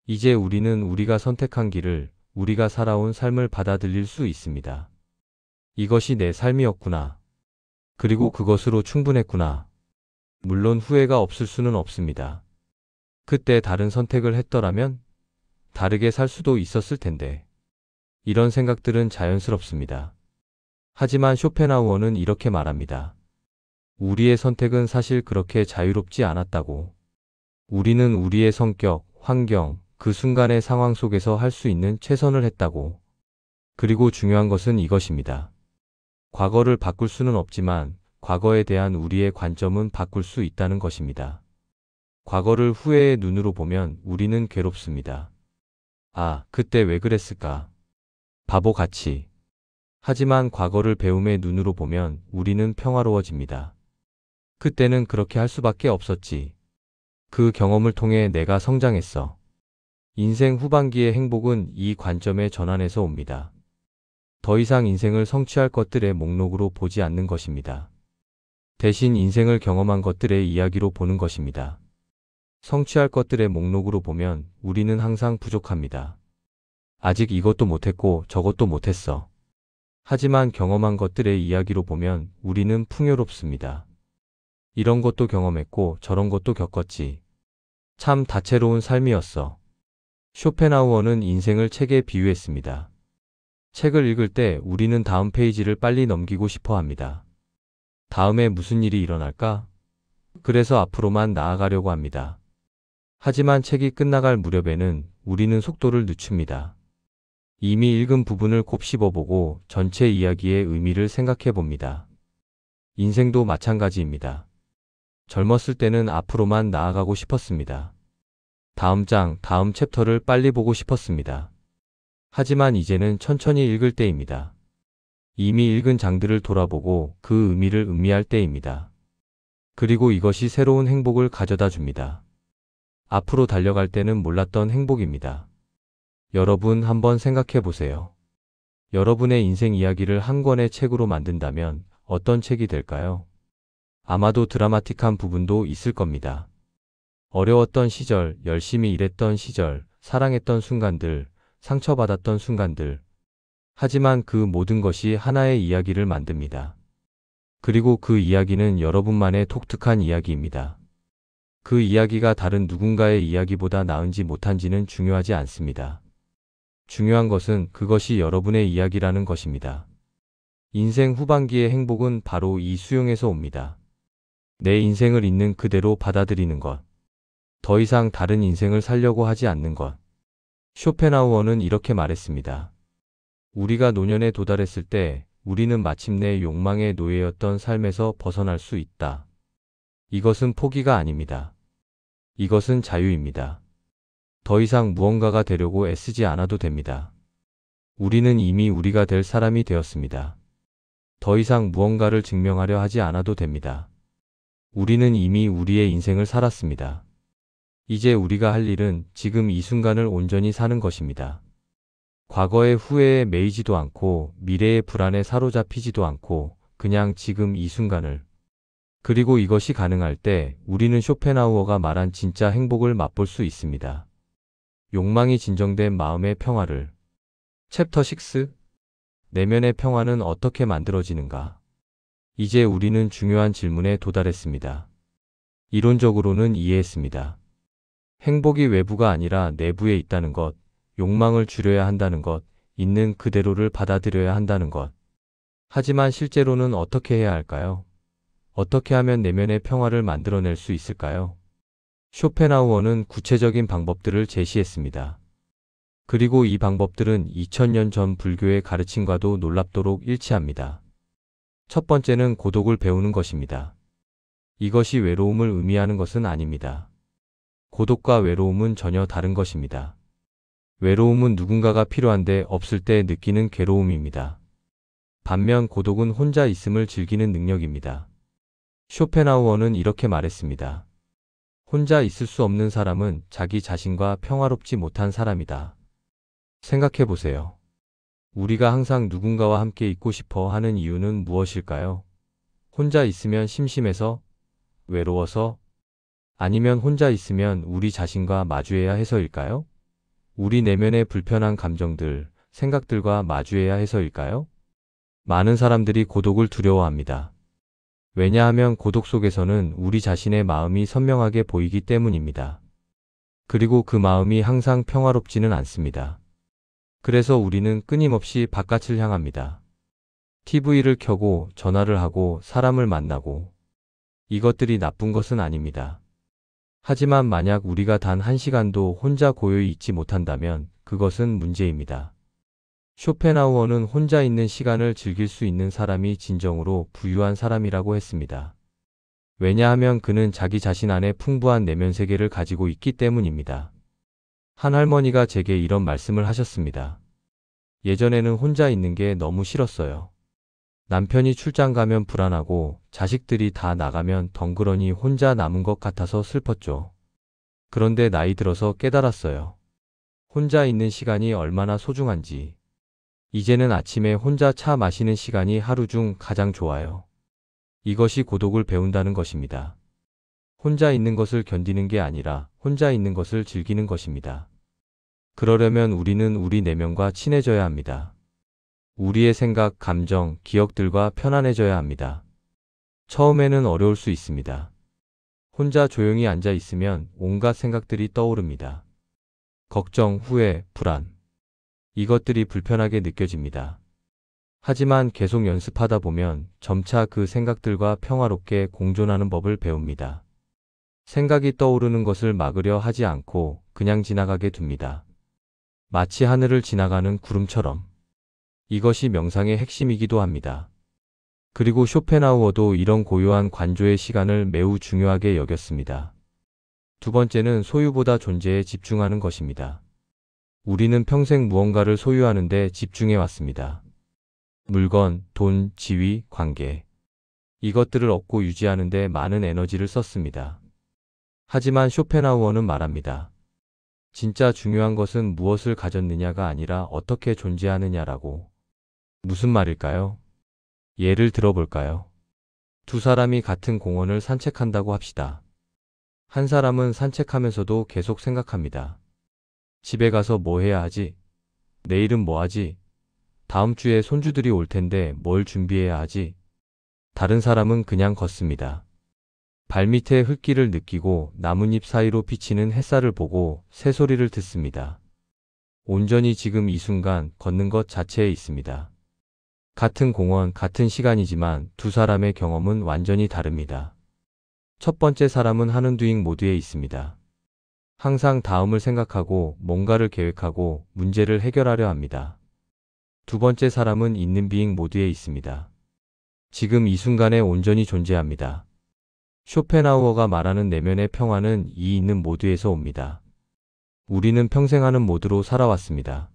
이제 우리는 우리가 선택한 길을, 우리가 살아온 삶을 받아들일 수 있습니다. 이것이 내 삶이었구나. 그리고 그것으로 충분했구나. 물론 후회가 없을 수는 없습니다. 그때 다른 선택을 했더라면 다르게 살 수도 있었을 텐데. 이런 생각들은 자연스럽습니다. 하지만 쇼펜하우어는 이렇게 말합니다. 우리의 선택은 사실 그렇게 자유롭지 않았다고. 우리는 우리의 성격, 환경, 그 순간의 상황 속에서 할 수 있는 최선을 했다고. 그리고 중요한 것은 이것입니다. 과거를 바꿀 수는 없지만 과거에 대한 우리의 관점은 바꿀 수 있다는 것입니다. 과거를 후회의 눈으로 보면 우리는 괴롭습니다. 아, 그때 왜 그랬을까? 바보같이. 하지만 과거를 배움의 눈으로 보면 우리는 평화로워집니다. 그때는 그렇게 할 수밖에 없었지. 그 경험을 통해 내가 성장했어. 인생 후반기의 행복은 이 관점의 전환에서 옵니다. 더 이상 인생을 성취할 것들의 목록으로 보지 않는 것입니다. 대신 인생을 경험한 것들의 이야기로 보는 것입니다. 성취할 것들의 목록으로 보면 우리는 항상 부족합니다. 아직 이것도 못했고 저것도 못했어. 하지만 경험한 것들의 이야기로 보면 우리는 풍요롭습니다. 이런 것도 경험했고 저런 것도 겪었지. 참 다채로운 삶이었어. 쇼펜하우어는 인생을 책에 비유했습니다. 책을 읽을 때 우리는 다음 페이지를 빨리 넘기고 싶어 합니다. 다음에 무슨 일이 일어날까? 그래서 앞으로만 나아가려고 합니다. 하지만 책이 끝나갈 무렵에는 우리는 속도를 늦춥니다. 이미 읽은 부분을 곱씹어보고 전체 이야기의 의미를 생각해 봅니다. 인생도 마찬가지입니다. 젊었을 때는 앞으로만 나아가고 싶었습니다. 다음 장, 다음 챕터를 빨리 보고 싶었습니다. 하지만 이제는 천천히 읽을 때입니다. 이미 읽은 장들을 돌아보고 그 의미를 음미할 때입니다. 그리고 이것이 새로운 행복을 가져다 줍니다. 앞으로 달려갈 때는 몰랐던 행복입니다. 여러분 한번 생각해 보세요. 여러분의 인생 이야기를 한 권의 책으로 만든다면 어떤 책이 될까요? 아마도 드라마틱한 부분도 있을 겁니다. 어려웠던 시절, 열심히 일했던 시절, 사랑했던 순간들, 상처받았던 순간들. 하지만 그 모든 것이 하나의 이야기를 만듭니다. 그리고 그 이야기는 여러분만의 독특한 이야기입니다. 그 이야기가 다른 누군가의 이야기보다 나은지 못한지는 중요하지 않습니다. 중요한 것은 그것이 여러분의 이야기라는 것입니다. 인생 후반기의 행복은 바로 이 수용에서 옵니다. 내 인생을 있는 그대로 받아들이는 것. 더 이상 다른 인생을 살려고 하지 않는 것. 쇼펜하우어는 이렇게 말했습니다. 우리가 노년에 도달했을 때 우리는 마침내 욕망의 노예였던 삶에서 벗어날 수 있다. 이것은 포기가 아닙니다. 이것은 자유입니다. 더 이상 무언가가 되려고 애쓰지 않아도 됩니다. 우리는 이미 우리가 될 사람이 되었습니다. 더 이상 무언가를 증명하려 하지 않아도 됩니다. 우리는 이미 우리의 인생을 살았습니다. 이제 우리가 할 일은 지금 이 순간을 온전히 사는 것입니다. 과거의 후회에 매이지도 않고 미래의 불안에 사로잡히지도 않고 그냥 지금 이 순간을. 그리고 이것이 가능할 때 우리는 쇼펜하우어가 말한 진짜 행복을 맛볼 수 있습니다. 욕망이 진정된 마음의 평화를. 챕터 6. 내면의 평화는 어떻게 만들어지는가? 이제 우리는 중요한 질문에 도달했습니다. 이론적으로는 이해했습니다. 행복이 외부가 아니라 내부에 있다는 것, 욕망을 줄여야 한다는 것, 있는 그대로를 받아들여야 한다는 것. 하지만 실제로는 어떻게 해야 할까요? 어떻게 하면 내면의 평화를 만들어낼 수 있을까요? 쇼펜하우어는 구체적인 방법들을 제시했습니다. 그리고 이 방법들은 2000년 전 불교의 가르침과도 놀랍도록 일치합니다. 첫 번째는 고독을 배우는 것입니다. 이것이 외로움을 의미하는 것은 아닙니다. 고독과 외로움은 전혀 다른 것입니다. 외로움은 누군가가 필요한데 없을 때 느끼는 괴로움입니다. 반면 고독은 혼자 있음을 즐기는 능력입니다. 쇼펜하우어는 이렇게 말했습니다. 혼자 있을 수 없는 사람은 자기 자신과 평화롭지 못한 사람이다. 생각해 보세요. 우리가 항상 누군가와 함께 있고 싶어 하는 이유는 무엇일까요? 혼자 있으면 심심해서? 외로워서? 아니면 혼자 있으면 우리 자신과 마주해야 해서일까요? 우리 내면의 불편한 감정들, 생각들과 마주해야 해서일까요? 많은 사람들이 고독을 두려워합니다. 왜냐하면 고독 속에서는 우리 자신의 마음이 선명하게 보이기 때문입니다. 그리고 그 마음이 항상 평화롭지는 않습니다. 그래서 우리는 끊임없이 바깥을 향합니다. TV를 켜고 전화를 하고 사람을 만나고. 이것들이 나쁜 것은 아닙니다. 하지만 만약 우리가 단 1시간도 혼자 고요히 있지 못한다면 그것은 문제입니다. 쇼펜하우어는 혼자 있는 시간을 즐길 수 있는 사람이 진정으로 부유한 사람이라고 했습니다. 왜냐하면 그는 자기 자신 안에 풍부한 내면 세계를 가지고 있기 때문입니다. 한 할머니가 제게 이런 말씀을 하셨습니다. 예전에는 혼자 있는 게 너무 싫었어요. 남편이 출장 가면 불안하고 자식들이 다 나가면 덩그러니 혼자 남은 것 같아서 슬펐죠. 그런데 나이 들어서 깨달았어요. 혼자 있는 시간이 얼마나 소중한지. 이제는 아침에 혼자 차 마시는 시간이 하루 중 가장 좋아요. 이것이 고독을 배운다는 것입니다. 혼자 있는 것을 견디는 게 아니라 혼자 있는 것을 즐기는 것입니다. 그러려면 우리는 우리 내면과 친해져야 합니다. 우리의 생각, 감정, 기억들과 편안해져야 합니다. 처음에는 어려울 수 있습니다. 혼자 조용히 앉아 있으면 온갖 생각들이 떠오릅니다. 걱정, 후회, 불안. 이것들이 불편하게 느껴집니다. 하지만 계속 연습하다 보면 점차 그 생각들과 평화롭게 공존하는 법을 배웁니다. 생각이 떠오르는 것을 막으려 하지 않고 그냥 지나가게 둡니다. 마치 하늘을 지나가는 구름처럼. 이것이 명상의 핵심이기도 합니다. 그리고 쇼펜하우어도 이런 고요한 관조의 시간을 매우 중요하게 여겼습니다. 두 번째는 소유보다 존재에 집중하는 것입니다. 우리는 평생 무언가를 소유하는 데 집중해 왔습니다. 물건, 돈, 지위, 관계. 이것들을 얻고 유지하는 데 많은 에너지를 썼습니다. 하지만 쇼펜하우어는 말합니다. 진짜 중요한 것은 무엇을 가졌느냐가 아니라 어떻게 존재하느냐라고. 무슨 말일까요? 예를 들어볼까요? 두 사람이 같은 공원을 산책한다고 합시다. 한 사람은 산책하면서도 계속 생각합니다. 집에 가서 뭐 해야 하지? 내일은 뭐 하지? 다음 주에 손주들이 올 텐데 뭘 준비해야 하지? 다른 사람은 그냥 걷습니다. 발밑에 흙기를 느끼고 나뭇잎 사이로 비치는 햇살을 보고 새소리를 듣습니다. 온전히 지금 이 순간 걷는 것 자체에 있습니다. 같은 공원, 같은 시간이지만 두 사람의 경험은 완전히 다릅니다. 첫 번째 사람은 하는 두잉 모드에 있습니다. 항상 다음을 생각하고 뭔가를 계획하고 문제를 해결하려 합니다. 두 번째 사람은 있는 비잉 모드에 있습니다. 지금 이 순간에 온전히 존재합니다. 쇼펜하우어가 말하는 내면의 평화는 이 있는 모드에서 옵니다. 우리는 평생 하는 모드로 살아왔습니다.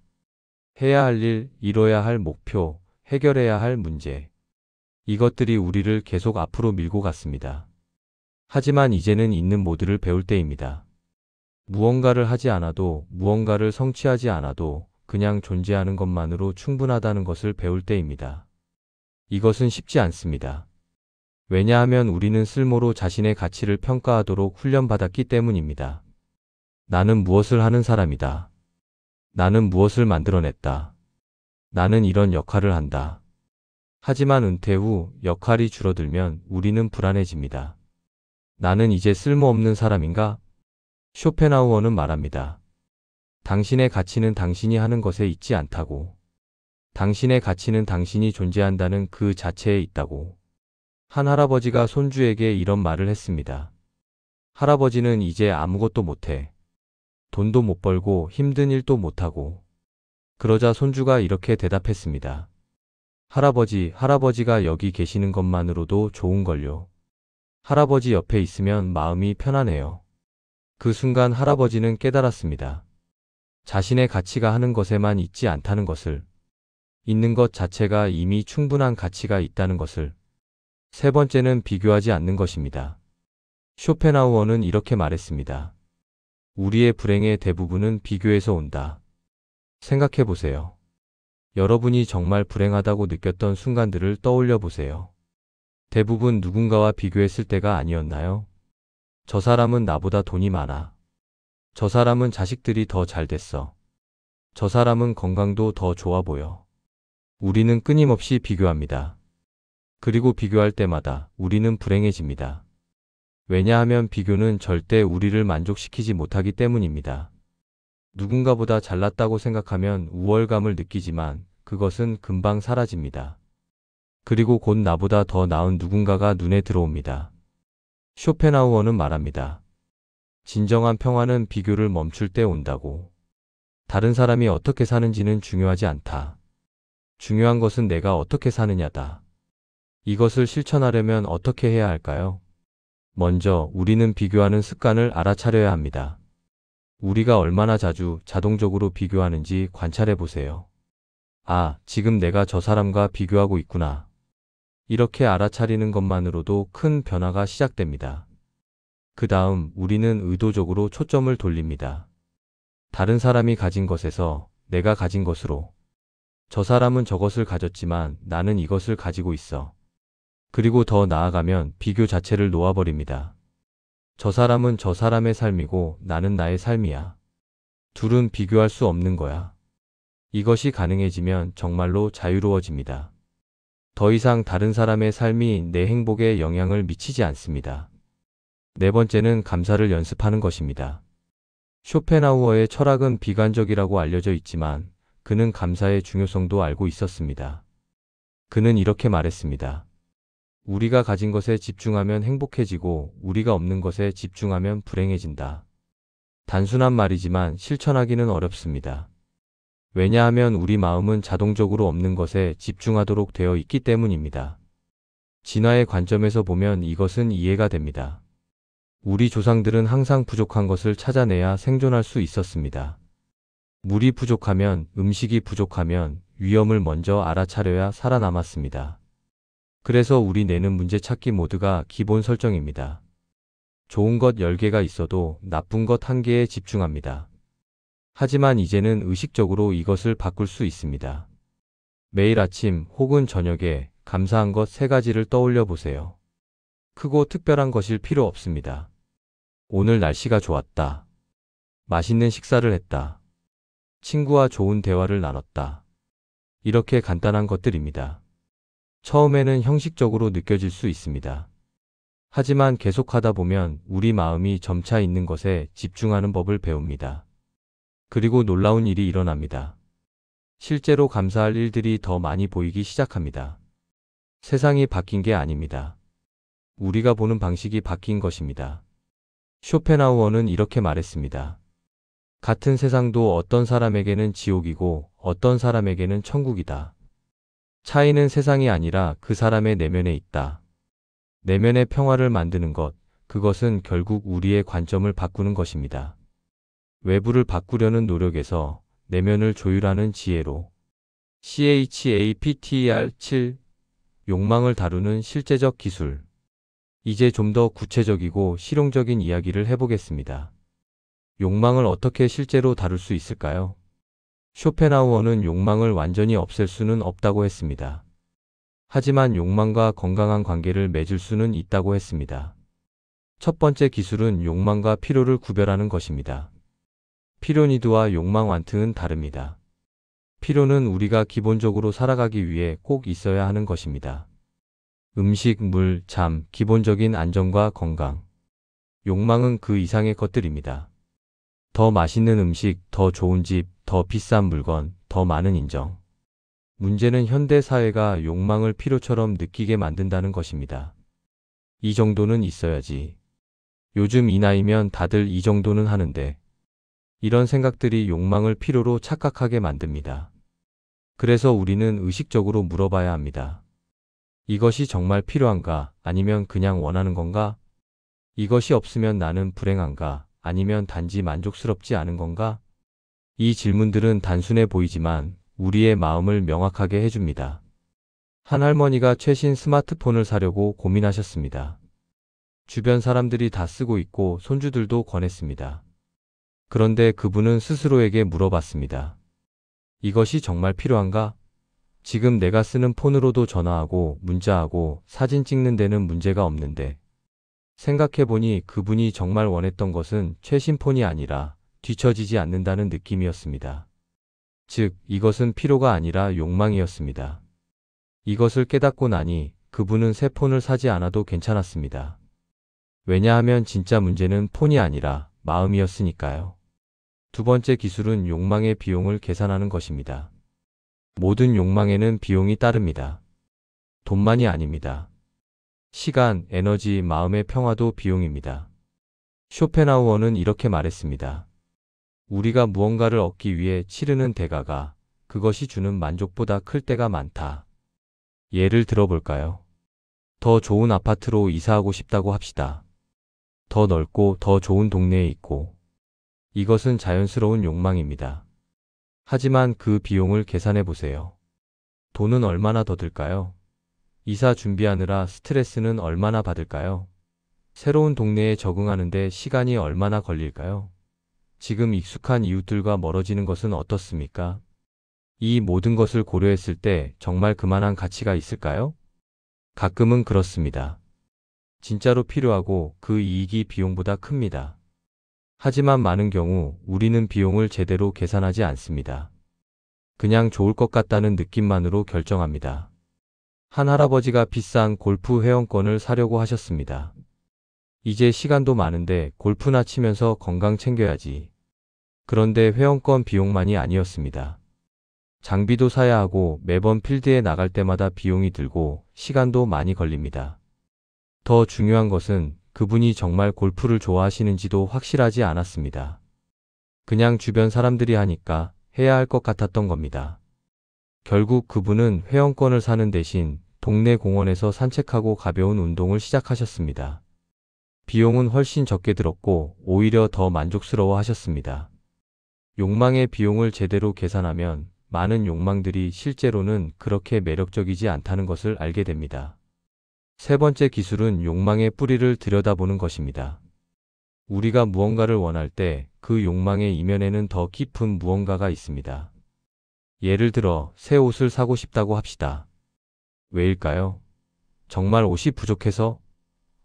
해야 할 일, 이뤄야 할 목표, 해결해야 할 문제. 이것들이 우리를 계속 앞으로 밀고 갔습니다. 하지만 이제는 있는 모드를 배울 때입니다. 무언가를 하지 않아도, 무언가를 성취하지 않아도 그냥 존재하는 것만으로 충분하다는 것을 배울 때입니다. 이것은 쉽지 않습니다. 왜냐하면 우리는 쓸모로 자신의 가치를 평가하도록 훈련받았기 때문입니다. 나는 무엇을 하는 사람이다. 나는 무엇을 만들어냈다. 나는 이런 역할을 한다. 하지만 은퇴 후 역할이 줄어들면 우리는 불안해집니다. 나는 이제 쓸모없는 사람인가? 쇼펜하우어는 말합니다. 당신의 가치는 당신이 하는 것에 있지 않다고. 당신의 가치는 당신이 존재한다는 그 자체에 있다고. 한 할아버지가 손주에게 이런 말을 했습니다. 할아버지는 이제 아무것도 못해. 돈도 못 벌고 힘든 일도 못하고. 그러자 손주가 이렇게 대답했습니다. 할아버지, 할아버지가 여기 계시는 것만으로도 좋은걸요. 할아버지 옆에 있으면 마음이 편하네요. 그 순간 할아버지는 깨달았습니다. 자신의 가치가 하는 것에만 있지 않다는 것을. 있는 것 자체가 이미 충분한 가치가 있다는 것을. 세 번째는 비교하지 않는 것입니다. 쇼펜하우어는 이렇게 말했습니다. 우리의 불행의 대부분은 비교에서 온다. 생각해 보세요. 여러분이 정말 불행하다고 느꼈던 순간들을 떠올려 보세요. 대부분 누군가와 비교했을 때가 아니었나요? 저 사람은 나보다 돈이 많아. 저 사람은 자식들이 더 잘 됐어. 저 사람은 건강도 더 좋아 보여. 우리는 끊임없이 비교합니다. 그리고 비교할 때마다 우리는 불행해집니다. 왜냐하면 비교는 절대 우리를 만족시키지 못하기 때문입니다. 누군가보다 잘났다고 생각하면 우월감을 느끼지만 그것은 금방 사라집니다. 그리고 곧 나보다 더 나은 누군가가 눈에 들어옵니다. 쇼펜하우어는 말합니다. 진정한 평화는 비교를 멈출 때 온다고. 다른 사람이 어떻게 사는지는 중요하지 않다. 중요한 것은 내가 어떻게 사느냐다. 이것을 실천하려면 어떻게 해야 할까요? 먼저 우리는 비교하는 습관을 알아차려야 합니다. 우리가 얼마나 자주 자동적으로 비교하는지 관찰해 보세요. 아, 지금 내가 저 사람과 비교하고 있구나. 이렇게 알아차리는 것만으로도 큰 변화가 시작됩니다. 그 다음 우리는 의도적으로 초점을 돌립니다. 다른 사람이 가진 것에서 내가 가진 것으로. 저 사람은 저것을 가졌지만 나는 이것을 가지고 있어. 그리고 더 나아가면 비교 자체를 놓아버립니다. 저 사람은 저 사람의 삶이고 나는 나의 삶이야. 둘은 비교할 수 없는 거야. 이것이 가능해지면 정말로 자유로워집니다. 더 이상 다른 사람의 삶이 내 행복에 영향을 미치지 않습니다. 네 번째는 감사를 연습하는 것입니다. 쇼펜하우어의 철학은 비관적이라고 알려져 있지만 그는 감사의 중요성도 알고 있었습니다. 그는 이렇게 말했습니다. 우리가 가진 것에 집중하면 행복해지고 우리가 없는 것에 집중하면 불행해진다. 단순한 말이지만 실천하기는 어렵습니다. 왜냐하면 우리 마음은 자동적으로 없는 것에 집중하도록 되어 있기 때문입니다. 진화의 관점에서 보면 이것은 이해가 됩니다. 우리 조상들은 항상 부족한 것을 찾아내야 생존할 수 있었습니다. 물이 부족하면, 음식이 부족하면 위험을 먼저 알아차려야 살아남았습니다. 그래서 우리 뇌는 문제 찾기 모드가 기본 설정입니다. 좋은 것 10개가 있어도 나쁜 것 1개에 집중합니다. 하지만 이제는 의식적으로 이것을 바꿀 수 있습니다. 매일 아침 혹은 저녁에 감사한 것 3가지를 떠올려 보세요. 크고 특별한 것일 필요 없습니다. 오늘 날씨가 좋았다. 맛있는 식사를 했다. 친구와 좋은 대화를 나눴다. 이렇게 간단한 것들입니다. 처음에는 형식적으로 느껴질 수 있습니다. 하지만 계속하다 보면 우리 마음이 점차 있는 것에 집중하는 법을 배웁니다. 그리고 놀라운 일이 일어납니다. 실제로 감사할 일들이 더 많이 보이기 시작합니다. 세상이 바뀐 게 아닙니다. 우리가 보는 방식이 바뀐 것입니다. 쇼펜하우어는 이렇게 말했습니다. 같은 세상도 어떤 사람에게는 지옥이고 어떤 사람에게는 천국이다. 차이는 세상이 아니라 그 사람의 내면에 있다. 내면의 평화를 만드는 것, 그것은 결국 우리의 관점을 바꾸는 것입니다. 외부를 바꾸려는 노력에서 내면을 조율하는 지혜로. CHAPTER 7. 욕망을 다루는 실제적 기술. 이제 좀 더 구체적이고 실용적인 이야기를 해보겠습니다. 욕망을 어떻게 실제로 다룰 수 있을까요? 쇼펜하우어는 욕망을 완전히 없앨 수는 없다고 했습니다. 하지만 욕망과 건강한 관계를 맺을 수는 있다고 했습니다. 첫 번째 기술은 욕망과 필요를 구별하는 것입니다. 필요니드와 욕망 완등은 다릅니다. 필요는 우리가 기본적으로 살아가기 위해 꼭 있어야 하는 것입니다. 음식, 물, 잠, 기본적인 안정과 건강. 욕망은 그 이상의 것들입니다. 더 맛있는 음식, 더 좋은 집, 더 비싼 물건, 더 많은 인정. 문제는 현대 사회가 욕망을 필요처럼 느끼게 만든다는 것입니다. 이 정도는 있어야지. 요즘 이 나이면 다들 이 정도는 하는데. 이런 생각들이 욕망을 필요로 착각하게 만듭니다. 그래서 우리는 의식적으로 물어봐야 합니다. 이것이 정말 필요한가? 아니면 그냥 원하는 건가? 이것이 없으면 나는 불행한가? 아니면 단지 만족스럽지 않은 건가? 이 질문들은 단순해 보이지만 우리의 마음을 명확하게 해줍니다. 한 할머니가 최신 스마트폰을 사려고 고민하셨습니다. 주변 사람들이 다 쓰고 있고 손주들도 권했습니다. 그런데 그분은 스스로에게 물어봤습니다. 이것이 정말 필요한가? 지금 내가 쓰는 폰으로도 전화하고 문자하고 사진 찍는 데는 문제가 없는데. 생각해보니 그분이 정말 원했던 것은 최신 폰이 아니라 뒤처지지 않는다는 느낌이었습니다. 즉, 이것은 필요가 아니라 욕망이었습니다. 이것을 깨닫고 나니 그분은 새 폰을 사지 않아도 괜찮았습니다. 왜냐하면 진짜 문제는 폰이 아니라 마음이었으니까요. 두 번째 기술은 욕망의 비용을 계산하는 것입니다. 모든 욕망에는 비용이 따릅니다. 돈만이 아닙니다. 시간, 에너지, 마음의 평화도 비용입니다. 쇼펜하우어는 이렇게 말했습니다. 우리가 무언가를 얻기 위해 치르는 대가가 그것이 주는 만족보다 클 때가 많다. 예를 들어볼까요? 더 좋은 아파트로 이사하고 싶다고 합시다. 더 넓고 더 좋은 동네에 있고. 이것은 자연스러운 욕망입니다. 하지만 그 비용을 계산해 보세요. 돈은 얼마나 더 들까요? 이사 준비하느라 스트레스는 얼마나 받을까요? 새로운 동네에 적응하는데 시간이 얼마나 걸릴까요? 지금 익숙한 이웃들과 멀어지는 것은 어떻습니까? 이 모든 것을 고려했을 때 정말 그만한 가치가 있을까요? 가끔은 그렇습니다. 진짜로 필요하고 그 이익이 비용보다 큽니다. 하지만 많은 경우 우리는 비용을 제대로 계산하지 않습니다. 그냥 좋을 것 같다는 느낌만으로 결정합니다. 한 할아버지가 비싼 골프 회원권을 사려고 하셨습니다. 이제 시간도 많은데 골프나 치면서 건강 챙겨야지. 그런데 회원권 비용만이 아니었습니다. 장비도 사야 하고 매번 필드에 나갈 때마다 비용이 들고 시간도 많이 걸립니다. 더 중요한 것은 그분이 정말 골프를 좋아하시는지도 확실하지 않았습니다. 그냥 주변 사람들이 하니까 해야 할 것 같았던 겁니다. 결국 그분은 회원권을 사는 대신 동네 공원에서 산책하고 가벼운 운동을 시작하셨습니다. 비용은 훨씬 적게 들었고 오히려 더 만족스러워 하셨습니다. 욕망의 비용을 제대로 계산하면 많은 욕망들이 실제로는 그렇게 매력적이지 않다는 것을 알게 됩니다. 세 번째 기술은 욕망의 뿌리를 들여다보는 것입니다. 우리가 무언가를 원할 때 그 욕망의 이면에는 더 깊은 무언가가 있습니다. 예를 들어 새 옷을 사고 싶다고 합시다. 왜일까요? 정말 옷이 부족해서?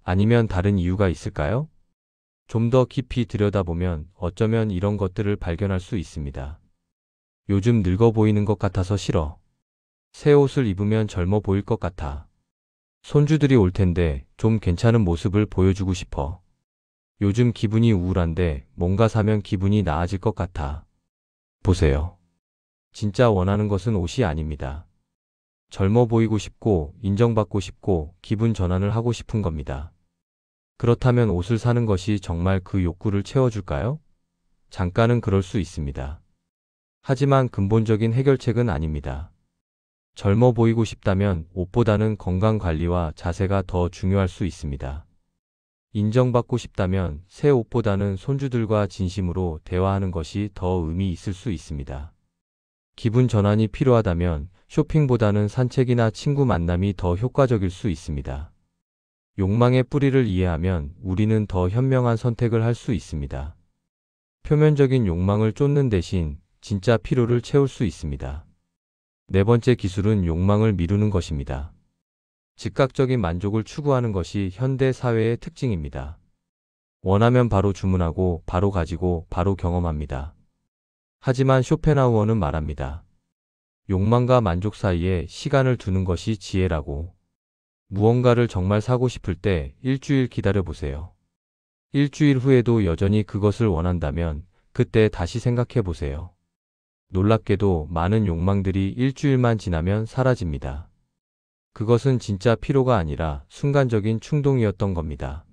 아니면 다른 이유가 있을까요? 좀 더 깊이 들여다보면 어쩌면 이런 것들을 발견할 수 있습니다. 요즘 늙어 보이는 것 같아서 싫어. 새 옷을 입으면 젊어 보일 것 같아. 손주들이 올 텐데 좀 괜찮은 모습을 보여주고 싶어. 요즘 기분이 우울한데 뭔가 사면 기분이 나아질 것 같아. 보세요. 진짜 원하는 것은 옷이 아닙니다. 젊어 보이고 싶고 인정받고 싶고 기분 전환을 하고 싶은 겁니다. 그렇다면 옷을 사는 것이 정말 그 욕구를 채워줄까요? 잠깐은 그럴 수 있습니다. 하지만 근본적인 해결책은 아닙니다. 젊어 보이고 싶다면 옷보다는 건강 관리와 자세가 더 중요할 수 있습니다. 인정받고 싶다면 새 옷보다는 손주들과 진심으로 대화하는 것이 더 의미 있을 수 있습니다. 기분 전환이 필요하다면 쇼핑보다는 산책이나 친구 만남이 더 효과적일 수 있습니다. 욕망의 뿌리를 이해하면 우리는 더 현명한 선택을 할 수 있습니다. 표면적인 욕망을 쫓는 대신 진짜 필요를 채울 수 있습니다. 네 번째 기술은 욕망을 미루는 것입니다. 즉각적인 만족을 추구하는 것이 현대 사회의 특징입니다. 원하면 바로 주문하고 바로 가지고 바로 경험합니다. 하지만 쇼펜하우어는 말합니다. 욕망과 만족 사이에 시간을 두는 것이 지혜라고. 무언가를 정말 사고 싶을 때 일주일 기다려 보세요. 일주일 후에도 여전히 그것을 원한다면 그때 다시 생각해 보세요. 놀랍게도 많은 욕망들이 일주일만 지나면 사라집니다. 그것은 진짜 필요가 아니라 순간적인 충동이었던 겁니다.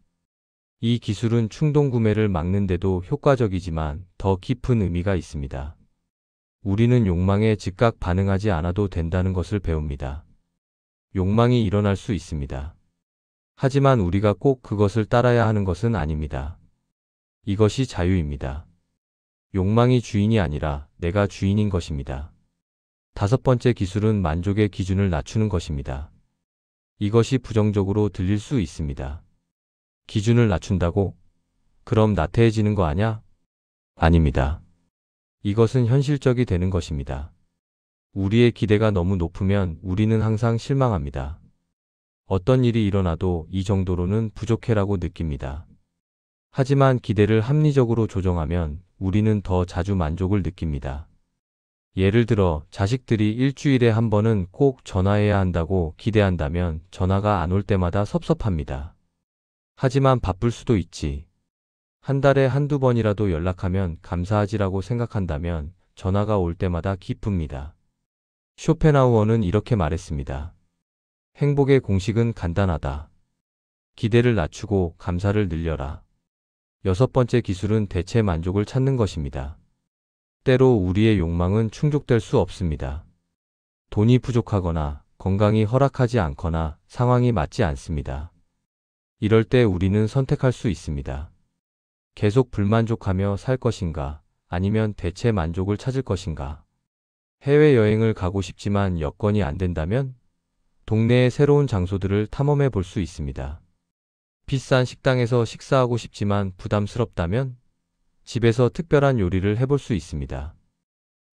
이 기술은 충동 구매를 막는데도 효과적이지만 더 깊은 의미가 있습니다. 우리는 욕망에 즉각 반응하지 않아도 된다는 것을 배웁니다. 욕망이 일어날 수 있습니다. 하지만 우리가 꼭 그것을 따라야 하는 것은 아닙니다. 이것이 자유입니다. 욕망이 주인이 아니라 내가 주인인 것입니다. 다섯 번째 기술은 만족의 기준을 낮추는 것입니다. 이것이 부정적으로 들릴 수 있습니다. 기준을 낮춘다고? 그럼 나태해지는 거 아냐? 아닙니다. 이것은 현실적이 되는 것입니다. 우리의 기대가 너무 높으면 우리는 항상 실망합니다. 어떤 일이 일어나도 이 정도로는 부족해라고 느낍니다. 하지만 기대를 합리적으로 조정하면 우리는 더 자주 만족을 느낍니다. 예를 들어 자식들이 일주일에 한 번은 꼭 전화해야 한다고 기대한다면 전화가 안 올 때마다 섭섭합니다. 하지만 바쁠 수도 있지. 한 달에 한두 번이라도 연락하면 감사하지라고 생각한다면 전화가 올 때마다 기쁩니다. 쇼펜하우어는 이렇게 말했습니다. 행복의 공식은 간단하다. 기대를 낮추고 감사를 늘려라. 여섯 번째 기술은 대체 만족을 찾는 것입니다. 때로 우리의 욕망은 충족될 수 없습니다. 돈이 부족하거나 건강이 허락하지 않거나 상황이 맞지 않습니다. 이럴 때 우리는 선택할 수 있습니다. 계속 불만족하며 살 것인가, 아니면 대체 만족을 찾을 것인가. 해외여행을 가고 싶지만 여건이 안 된다면 동네의 새로운 장소들을 탐험해 볼 수 있습니다. 비싼 식당에서 식사하고 싶지만 부담스럽다면 집에서 특별한 요리를 해볼 수 있습니다.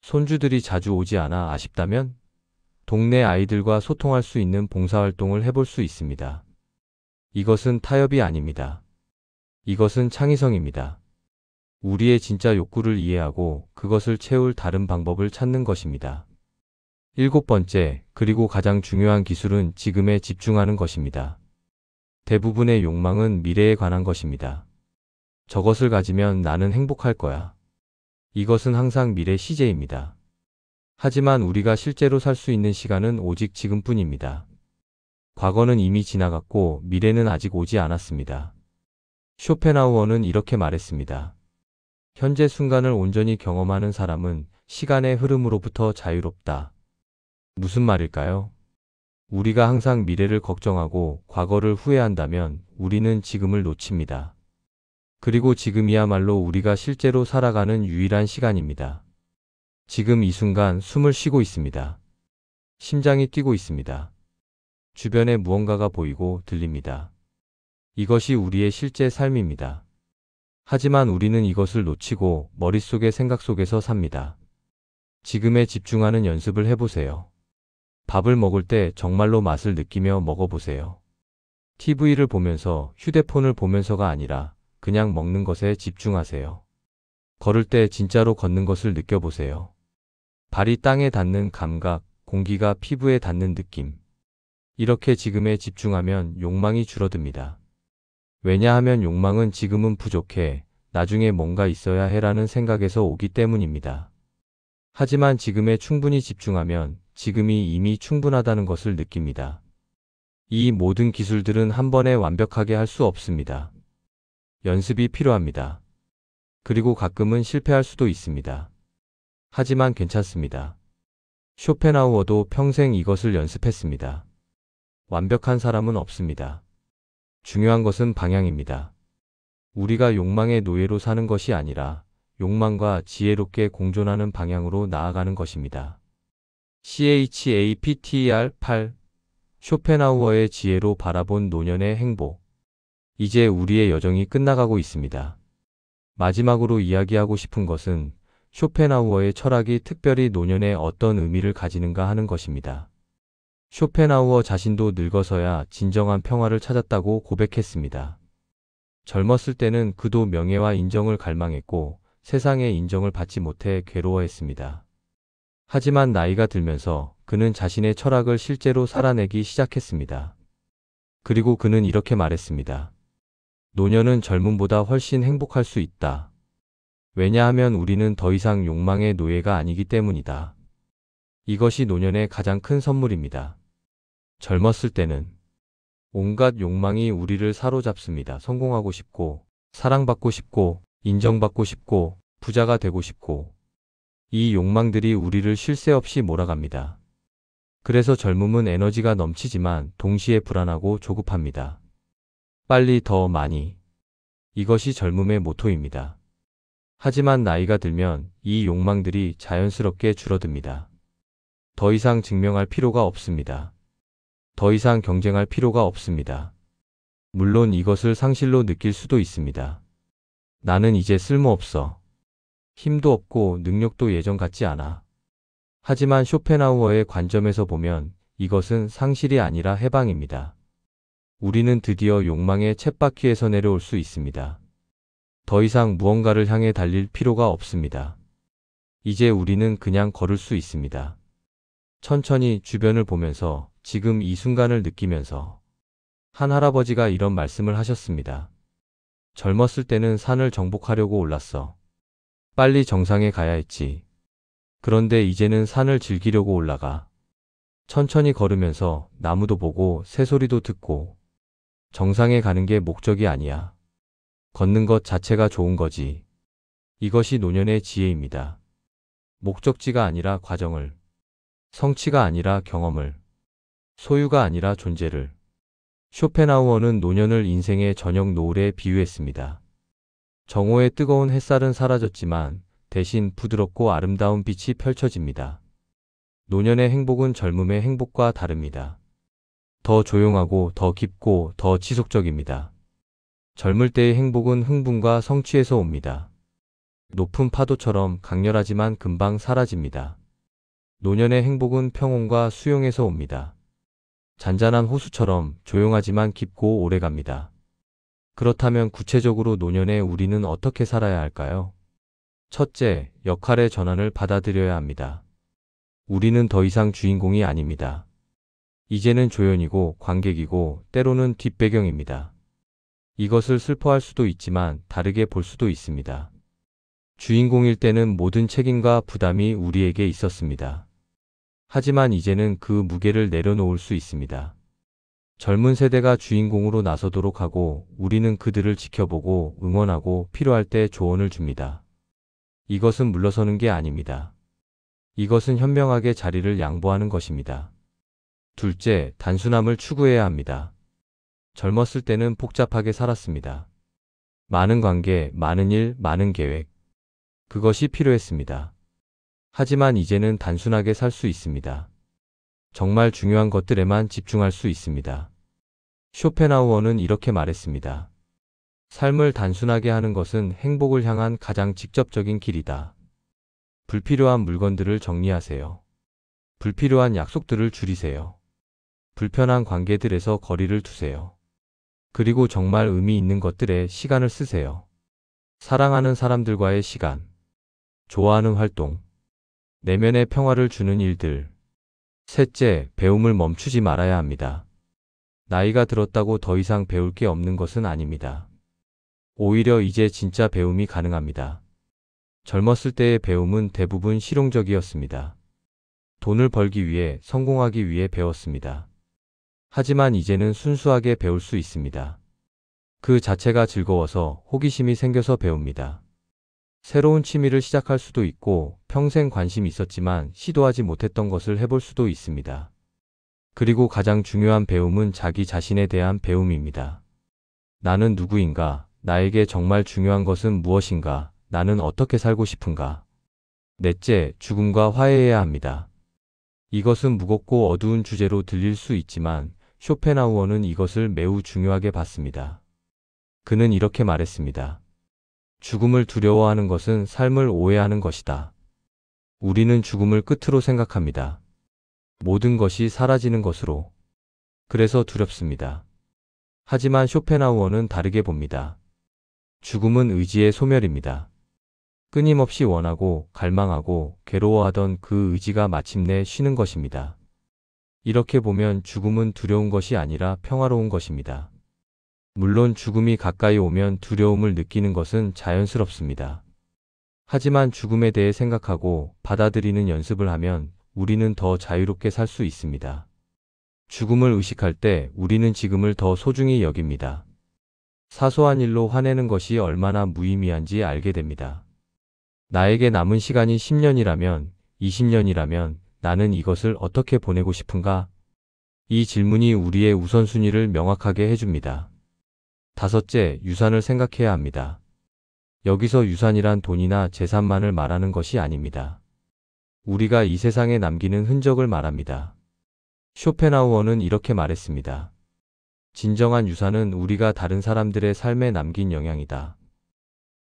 손주들이 자주 오지 않아 아쉽다면 동네 아이들과 소통할 수 있는 봉사활동을 해볼 수 있습니다. 이것은 타협이 아닙니다. 이것은 창의성입니다. 우리의 진짜 욕구를 이해하고 그것을 채울 다른 방법을 찾는 것입니다. 일곱 번째, 그리고 가장 중요한 기술은 지금에 집중하는 것입니다. 대부분의 욕망은 미래에 관한 것입니다. 저것을 가지면 나는 행복할 거야. 이것은 항상 미래 시제입니다. 하지만 우리가 실제로 살 수 있는 시간은 오직 지금뿐입니다. 과거는 이미 지나갔고 미래는 아직 오지 않았습니다. 쇼펜하우어는 이렇게 말했습니다. 현재 순간을 온전히 경험하는 사람은 시간의 흐름으로부터 자유롭다. 무슨 말일까요? 우리가 항상 미래를 걱정하고 과거를 후회한다면 우리는 지금을 놓칩니다. 그리고 지금이야말로 우리가 실제로 살아가는 유일한 시간입니다. 지금 이 순간 숨을 쉬고 있습니다. 심장이 뛰고 있습니다. 주변에 무언가가 보이고 들립니다. 이것이 우리의 실제 삶입니다. 하지만 우리는 이것을 놓치고 머릿속의 생각 속에서 삽니다. 지금에 집중하는 연습을 해보세요. 밥을 먹을 때 정말로 맛을 느끼며 먹어보세요. TV를 보면서 휴대폰을 보면서가 아니라 그냥 먹는 것에 집중하세요. 걸을 때 진짜로 걷는 것을 느껴보세요. 발이 땅에 닿는 감각, 공기가 피부에 닿는 느낌. 이렇게 지금에 집중하면 욕망이 줄어듭니다. 왜냐하면 욕망은 지금은 부족해, 나중에 뭔가 있어야 해라는 생각에서 오기 때문입니다. 하지만 지금에 충분히 집중하면 지금이 이미 충분하다는 것을 느낍니다. 이 모든 기술들은 한 번에 완벽하게 할 수 없습니다. 연습이 필요합니다. 그리고 가끔은 실패할 수도 있습니다. 하지만 괜찮습니다. 쇼펜하우어도 평생 이것을 연습했습니다. 완벽한 사람은 없습니다. 중요한 것은 방향입니다. 우리가 욕망의 노예로 사는 것이 아니라 욕망과 지혜롭게 공존하는 방향으로 나아가는 것입니다. CHAPTER 8. 쇼펜하우어의 지혜로 바라본 노년의 행복. 이제 우리의 여정이 끝나가고 있습니다. 마지막으로 이야기하고 싶은 것은 쇼펜하우어의 철학이 특별히 노년에 어떤 의미를 가지는가 하는 것입니다. 쇼펜하우어 자신도 늙어서야 진정한 평화를 찾았다고 고백했습니다. 젊었을 때는 그도 명예와 인정을 갈망했고 세상의 인정을 받지 못해 괴로워했습니다. 하지만 나이가 들면서 그는 자신의 철학을 실제로 살아내기 시작했습니다. 그리고 그는 이렇게 말했습니다. 노년은 젊음보다 훨씬 행복할 수 있다. 왜냐하면 우리는 더 이상 욕망의 노예가 아니기 때문이다. 이것이 노년의 가장 큰 선물입니다. 젊었을 때는 온갖 욕망이 우리를 사로잡습니다. 성공하고 싶고, 사랑받고 싶고, 인정받고 싶고, 부자가 되고 싶고. 이 욕망들이 우리를 쉴 새 없이 몰아갑니다. 그래서 젊음은 에너지가 넘치지만 동시에 불안하고 조급합니다. 빨리 더 많이. 이것이 젊음의 모토입니다. 하지만 나이가 들면 이 욕망들이 자연스럽게 줄어듭니다. 더 이상 증명할 필요가 없습니다. 더 이상 경쟁할 필요가 없습니다. 물론 이것을 상실로 느낄 수도 있습니다. 나는 이제 쓸모없어. 힘도 없고 능력도 예전 같지 않아. 하지만 쇼펜하우어의 관점에서 보면 이것은 상실이 아니라 해방입니다. 우리는 드디어 욕망의 쳇바퀴에서 내려올 수 있습니다. 더 이상 무언가를 향해 달릴 필요가 없습니다. 이제 우리는 그냥 걸을 수 있습니다. 천천히 주변을 보면서 지금 이 순간을 느끼면서. 한 할아버지가 이런 말씀을 하셨습니다. 젊었을 때는 산을 정복하려고 올랐어. 빨리 정상에 가야 했지. 그런데 이제는 산을 즐기려고 올라가. 천천히 걸으면서 나무도 보고 새소리도 듣고. 정상에 가는 게 목적이 아니야. 걷는 것 자체가 좋은 거지. 이것이 노년의 지혜입니다. 목적지가 아니라 과정을. 성취가 아니라 경험을. 소유가 아니라 존재를. 쇼펜하우어는 노년을 인생의 저녁 노을에 비유했습니다. 정오의 뜨거운 햇살은 사라졌지만 대신 부드럽고 아름다운 빛이 펼쳐집니다. 노년의 행복은 젊음의 행복과 다릅니다. 더 조용하고 더 깊고 더 지속적입니다. 젊을 때의 행복은 흥분과 성취에서 옵니다. 높은 파도처럼 강렬하지만 금방 사라집니다. 노년의 행복은 평온과 수용에서 옵니다. 잔잔한 호수처럼 조용하지만 깊고 오래갑니다. 그렇다면 구체적으로 노년에 우리는 어떻게 살아야 할까요? 첫째, 역할의 전환을 받아들여야 합니다. 우리는 더 이상 주인공이 아닙니다. 이제는 조연이고 관객이고 때로는 뒷배경입니다. 이것을 슬퍼할 수도 있지만 다르게 볼 수도 있습니다. 주인공일 때는 모든 책임과 부담이 우리에게 있었습니다. 하지만 이제는 그 무게를 내려놓을 수 있습니다. 젊은 세대가 주인공으로 나서도록 하고 우리는 그들을 지켜보고 응원하고 필요할 때 조언을 줍니다. 이것은 물러서는 게 아닙니다. 이것은 현명하게 자리를 양보하는 것입니다. 둘째, 단순함을 추구해야 합니다. 젊었을 때는 복잡하게 살았습니다. 많은 관계, 많은 일, 많은 계획. 그것이 필요했습니다. 하지만 이제는 단순하게 살 수 있습니다. 정말 중요한 것들에만 집중할 수 있습니다. 쇼펜하우어는 이렇게 말했습니다. 삶을 단순하게 하는 것은 행복을 향한 가장 직접적인 길이다. 불필요한 물건들을 정리하세요. 불필요한 약속들을 줄이세요. 불편한 관계들에서 거리를 두세요. 그리고 정말 의미 있는 것들에 시간을 쓰세요. 사랑하는 사람들과의 시간, 좋아하는 활동, 내면의 평화를 주는 일들. 셋째, 배움을 멈추지 말아야 합니다. 나이가 들었다고 더 이상 배울 게 없는 것은 아닙니다. 오히려 이제 진짜 배움이 가능합니다. 젊었을 때의 배움은 대부분 실용적이었습니다. 돈을 벌기 위해, 성공하기 위해 배웠습니다. 하지만 이제는 순수하게 배울 수 있습니다. 그 자체가 즐거워서, 호기심이 생겨서 배웁니다. 새로운 취미를 시작할 수도 있고, 평생 관심이 있었지만 시도하지 못했던 것을 해볼 수도 있습니다. 그리고 가장 중요한 배움은 자기 자신에 대한 배움입니다. 나는 누구인가? 나에게 정말 중요한 것은 무엇인가? 나는 어떻게 살고 싶은가? 넷째, 죽음과 화해해야 합니다. 이것은 무겁고 어두운 주제로 들릴 수 있지만 쇼펜하우어는 이것을 매우 중요하게 봤습니다. 그는 이렇게 말했습니다. 죽음을 두려워하는 것은 삶을 오해하는 것이다. 우리는 죽음을 끝으로 생각합니다. 모든 것이 사라지는 것으로. 그래서 두렵습니다. 하지만 쇼펜하우어는 다르게 봅니다. 죽음은 의지의 소멸입니다. 끊임없이 원하고 갈망하고 괴로워하던 그 의지가 마침내 쉬는 것입니다. 이렇게 보면 죽음은 두려운 것이 아니라 평화로운 것입니다. 물론 죽음이 가까이 오면 두려움을 느끼는 것은 자연스럽습니다. 하지만 죽음에 대해 생각하고 받아들이는 연습을 하면 우리는 더 자유롭게 살 수 있습니다. 죽음을 의식할 때 우리는 지금을 더 소중히 여깁니다. 사소한 일로 화내는 것이 얼마나 무의미한지 알게 됩니다. 나에게 남은 시간이 10년이라면, 20년이라면 나는 이것을 어떻게 보내고 싶은가? 이 질문이 우리의 우선순위를 명확하게 해줍니다. 다섯째, 유산을 생각해야 합니다. 여기서 유산이란 돈이나 재산만을 말하는 것이 아닙니다. 우리가 이 세상에 남기는 흔적을 말합니다. 쇼펜하우어는 이렇게 말했습니다. 진정한 유산은 우리가 다른 사람들의 삶에 남긴 영향이다.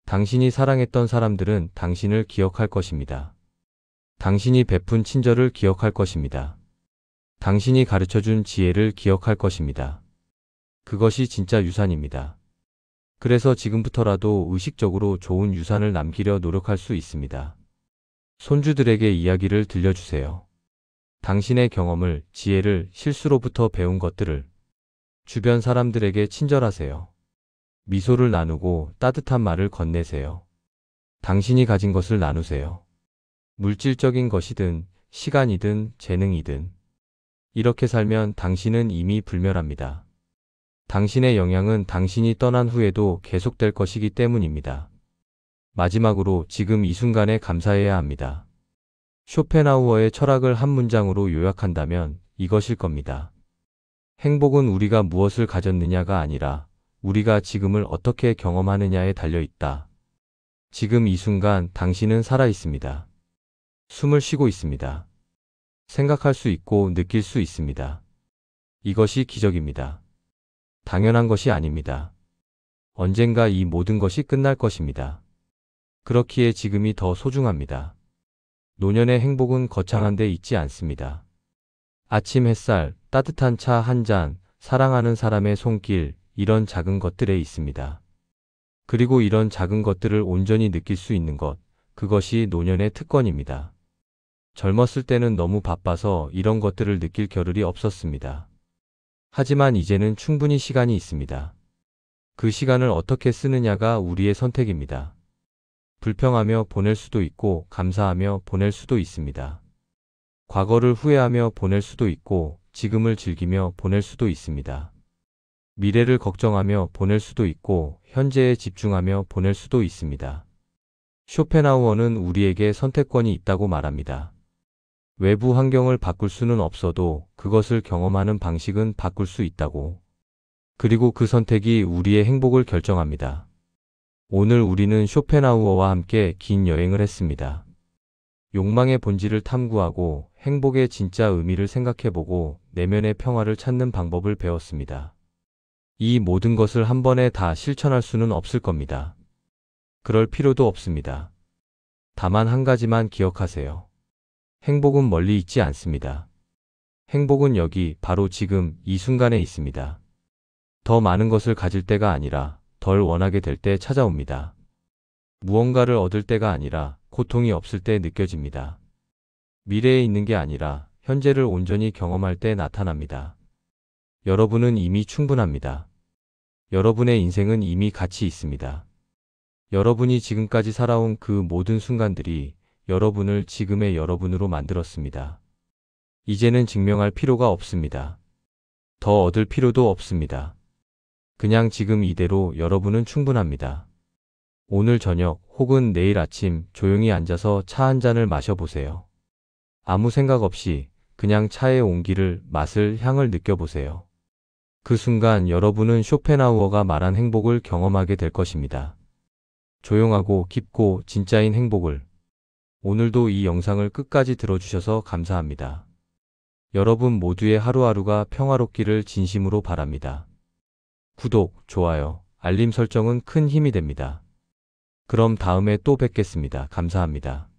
당신이 사랑했던 사람들은 당신을 기억할 것입니다. 당신이 베푼 친절을 기억할 것입니다. 당신이 가르쳐준 지혜를 기억할 것입니다. 그것이 진짜 유산입니다. 그래서 지금부터라도 의식적으로 좋은 유산을 남기려 노력할 수 있습니다. 손주들에게 이야기를 들려주세요. 당신의 경험을, 지혜를, 실수로부터 배운 것들을. 주변 사람들에게 친절하세요. 미소를 나누고 따뜻한 말을 건네세요. 당신이 가진 것을 나누세요. 물질적인 것이든 시간이든 재능이든. 이렇게 살면 당신은 이미 불멸합니다. 당신의 영향은 당신이 떠난 후에도 계속될 것이기 때문입니다. 마지막으로 지금 이 순간에 감사해야 합니다. 쇼펜하우어의 철학을 한 문장으로 요약한다면 이것일 겁니다. 행복은 우리가 무엇을 가졌느냐가 아니라 우리가 지금을 어떻게 경험하느냐에 달려 있다. 지금 이 순간 당신은 살아 있습니다. 숨을 쉬고 있습니다. 생각할 수 있고 느낄 수 있습니다. 이것이 기적입니다. 당연한 것이 아닙니다. 언젠가 이 모든 것이 끝날 것입니다. 그렇기에 지금이 더 소중합니다. 노년의 행복은 거창한 데 있지 않습니다. 아침 햇살, 따뜻한 차 한 잔, 사랑하는 사람의 손길, 이런 작은 것들에 있습니다. 그리고 이런 작은 것들을 온전히 느낄 수 있는 것, 그것이 노년의 특권입니다. 젊었을 때는 너무 바빠서 이런 것들을 느낄 겨를이 없었습니다. 하지만 이제는 충분히 시간이 있습니다. 그 시간을 어떻게 쓰느냐가 우리의 선택입니다. 불평하며 보낼 수도 있고 감사하며 보낼 수도 있습니다. 과거를 후회하며 보낼 수도 있고 지금을 즐기며 보낼 수도 있습니다. 미래를 걱정하며 보낼 수도 있고 현재에 집중하며 보낼 수도 있습니다. 쇼펜하우어는 우리에게 선택권이 있다고 말합니다. 외부 환경을 바꿀 수는 없어도 그것을 경험하는 방식은 바꿀 수 있다고. 그리고 그 선택이 우리의 행복을 결정합니다. 오늘 우리는 쇼펜하우어와 함께 긴 여행을 했습니다. 욕망의 본질을 탐구하고 행복의 진짜 의미를 생각해보고 내면의 평화를 찾는 방법을 배웠습니다. 이 모든 것을 한 번에 다 실천할 수는 없을 겁니다. 그럴 필요도 없습니다. 다만 한 가지만 기억하세요. 행복은 멀리 있지 않습니다. 행복은 여기 바로 지금 이 순간에 있습니다. 더 많은 것을 가질 때가 아니라 덜 원하게 될 때 찾아옵니다. 무언가를 얻을 때가 아니라 고통이 없을 때 느껴집니다. 미래에 있는 게 아니라 현재를 온전히 경험할 때 나타납니다. 여러분은 이미 충분합니다. 여러분의 인생은 이미 가치 있습니다. 여러분이 지금까지 살아온 그 모든 순간들이 여러분을 지금의 여러분으로 만들었습니다. 이제는 증명할 필요가 없습니다. 더 얻을 필요도 없습니다. 그냥 지금 이대로 여러분은 충분합니다. 오늘 저녁 혹은 내일 아침 조용히 앉아서 차 한 잔을 마셔보세요. 아무 생각 없이 그냥 차의 온기를, 맛을, 향을 느껴보세요. 그 순간 여러분은 쇼펜하우어가 말한 행복을 경험하게 될 것입니다. 조용하고 깊고 진짜인 행복을. 오늘도 이 영상을 끝까지 들어주셔서 감사합니다. 여러분 모두의 하루하루가 평화롭기를 진심으로 바랍니다. 구독, 좋아요, 알림 설정은 큰 힘이 됩니다. 그럼 다음에 또 뵙겠습니다. 감사합니다.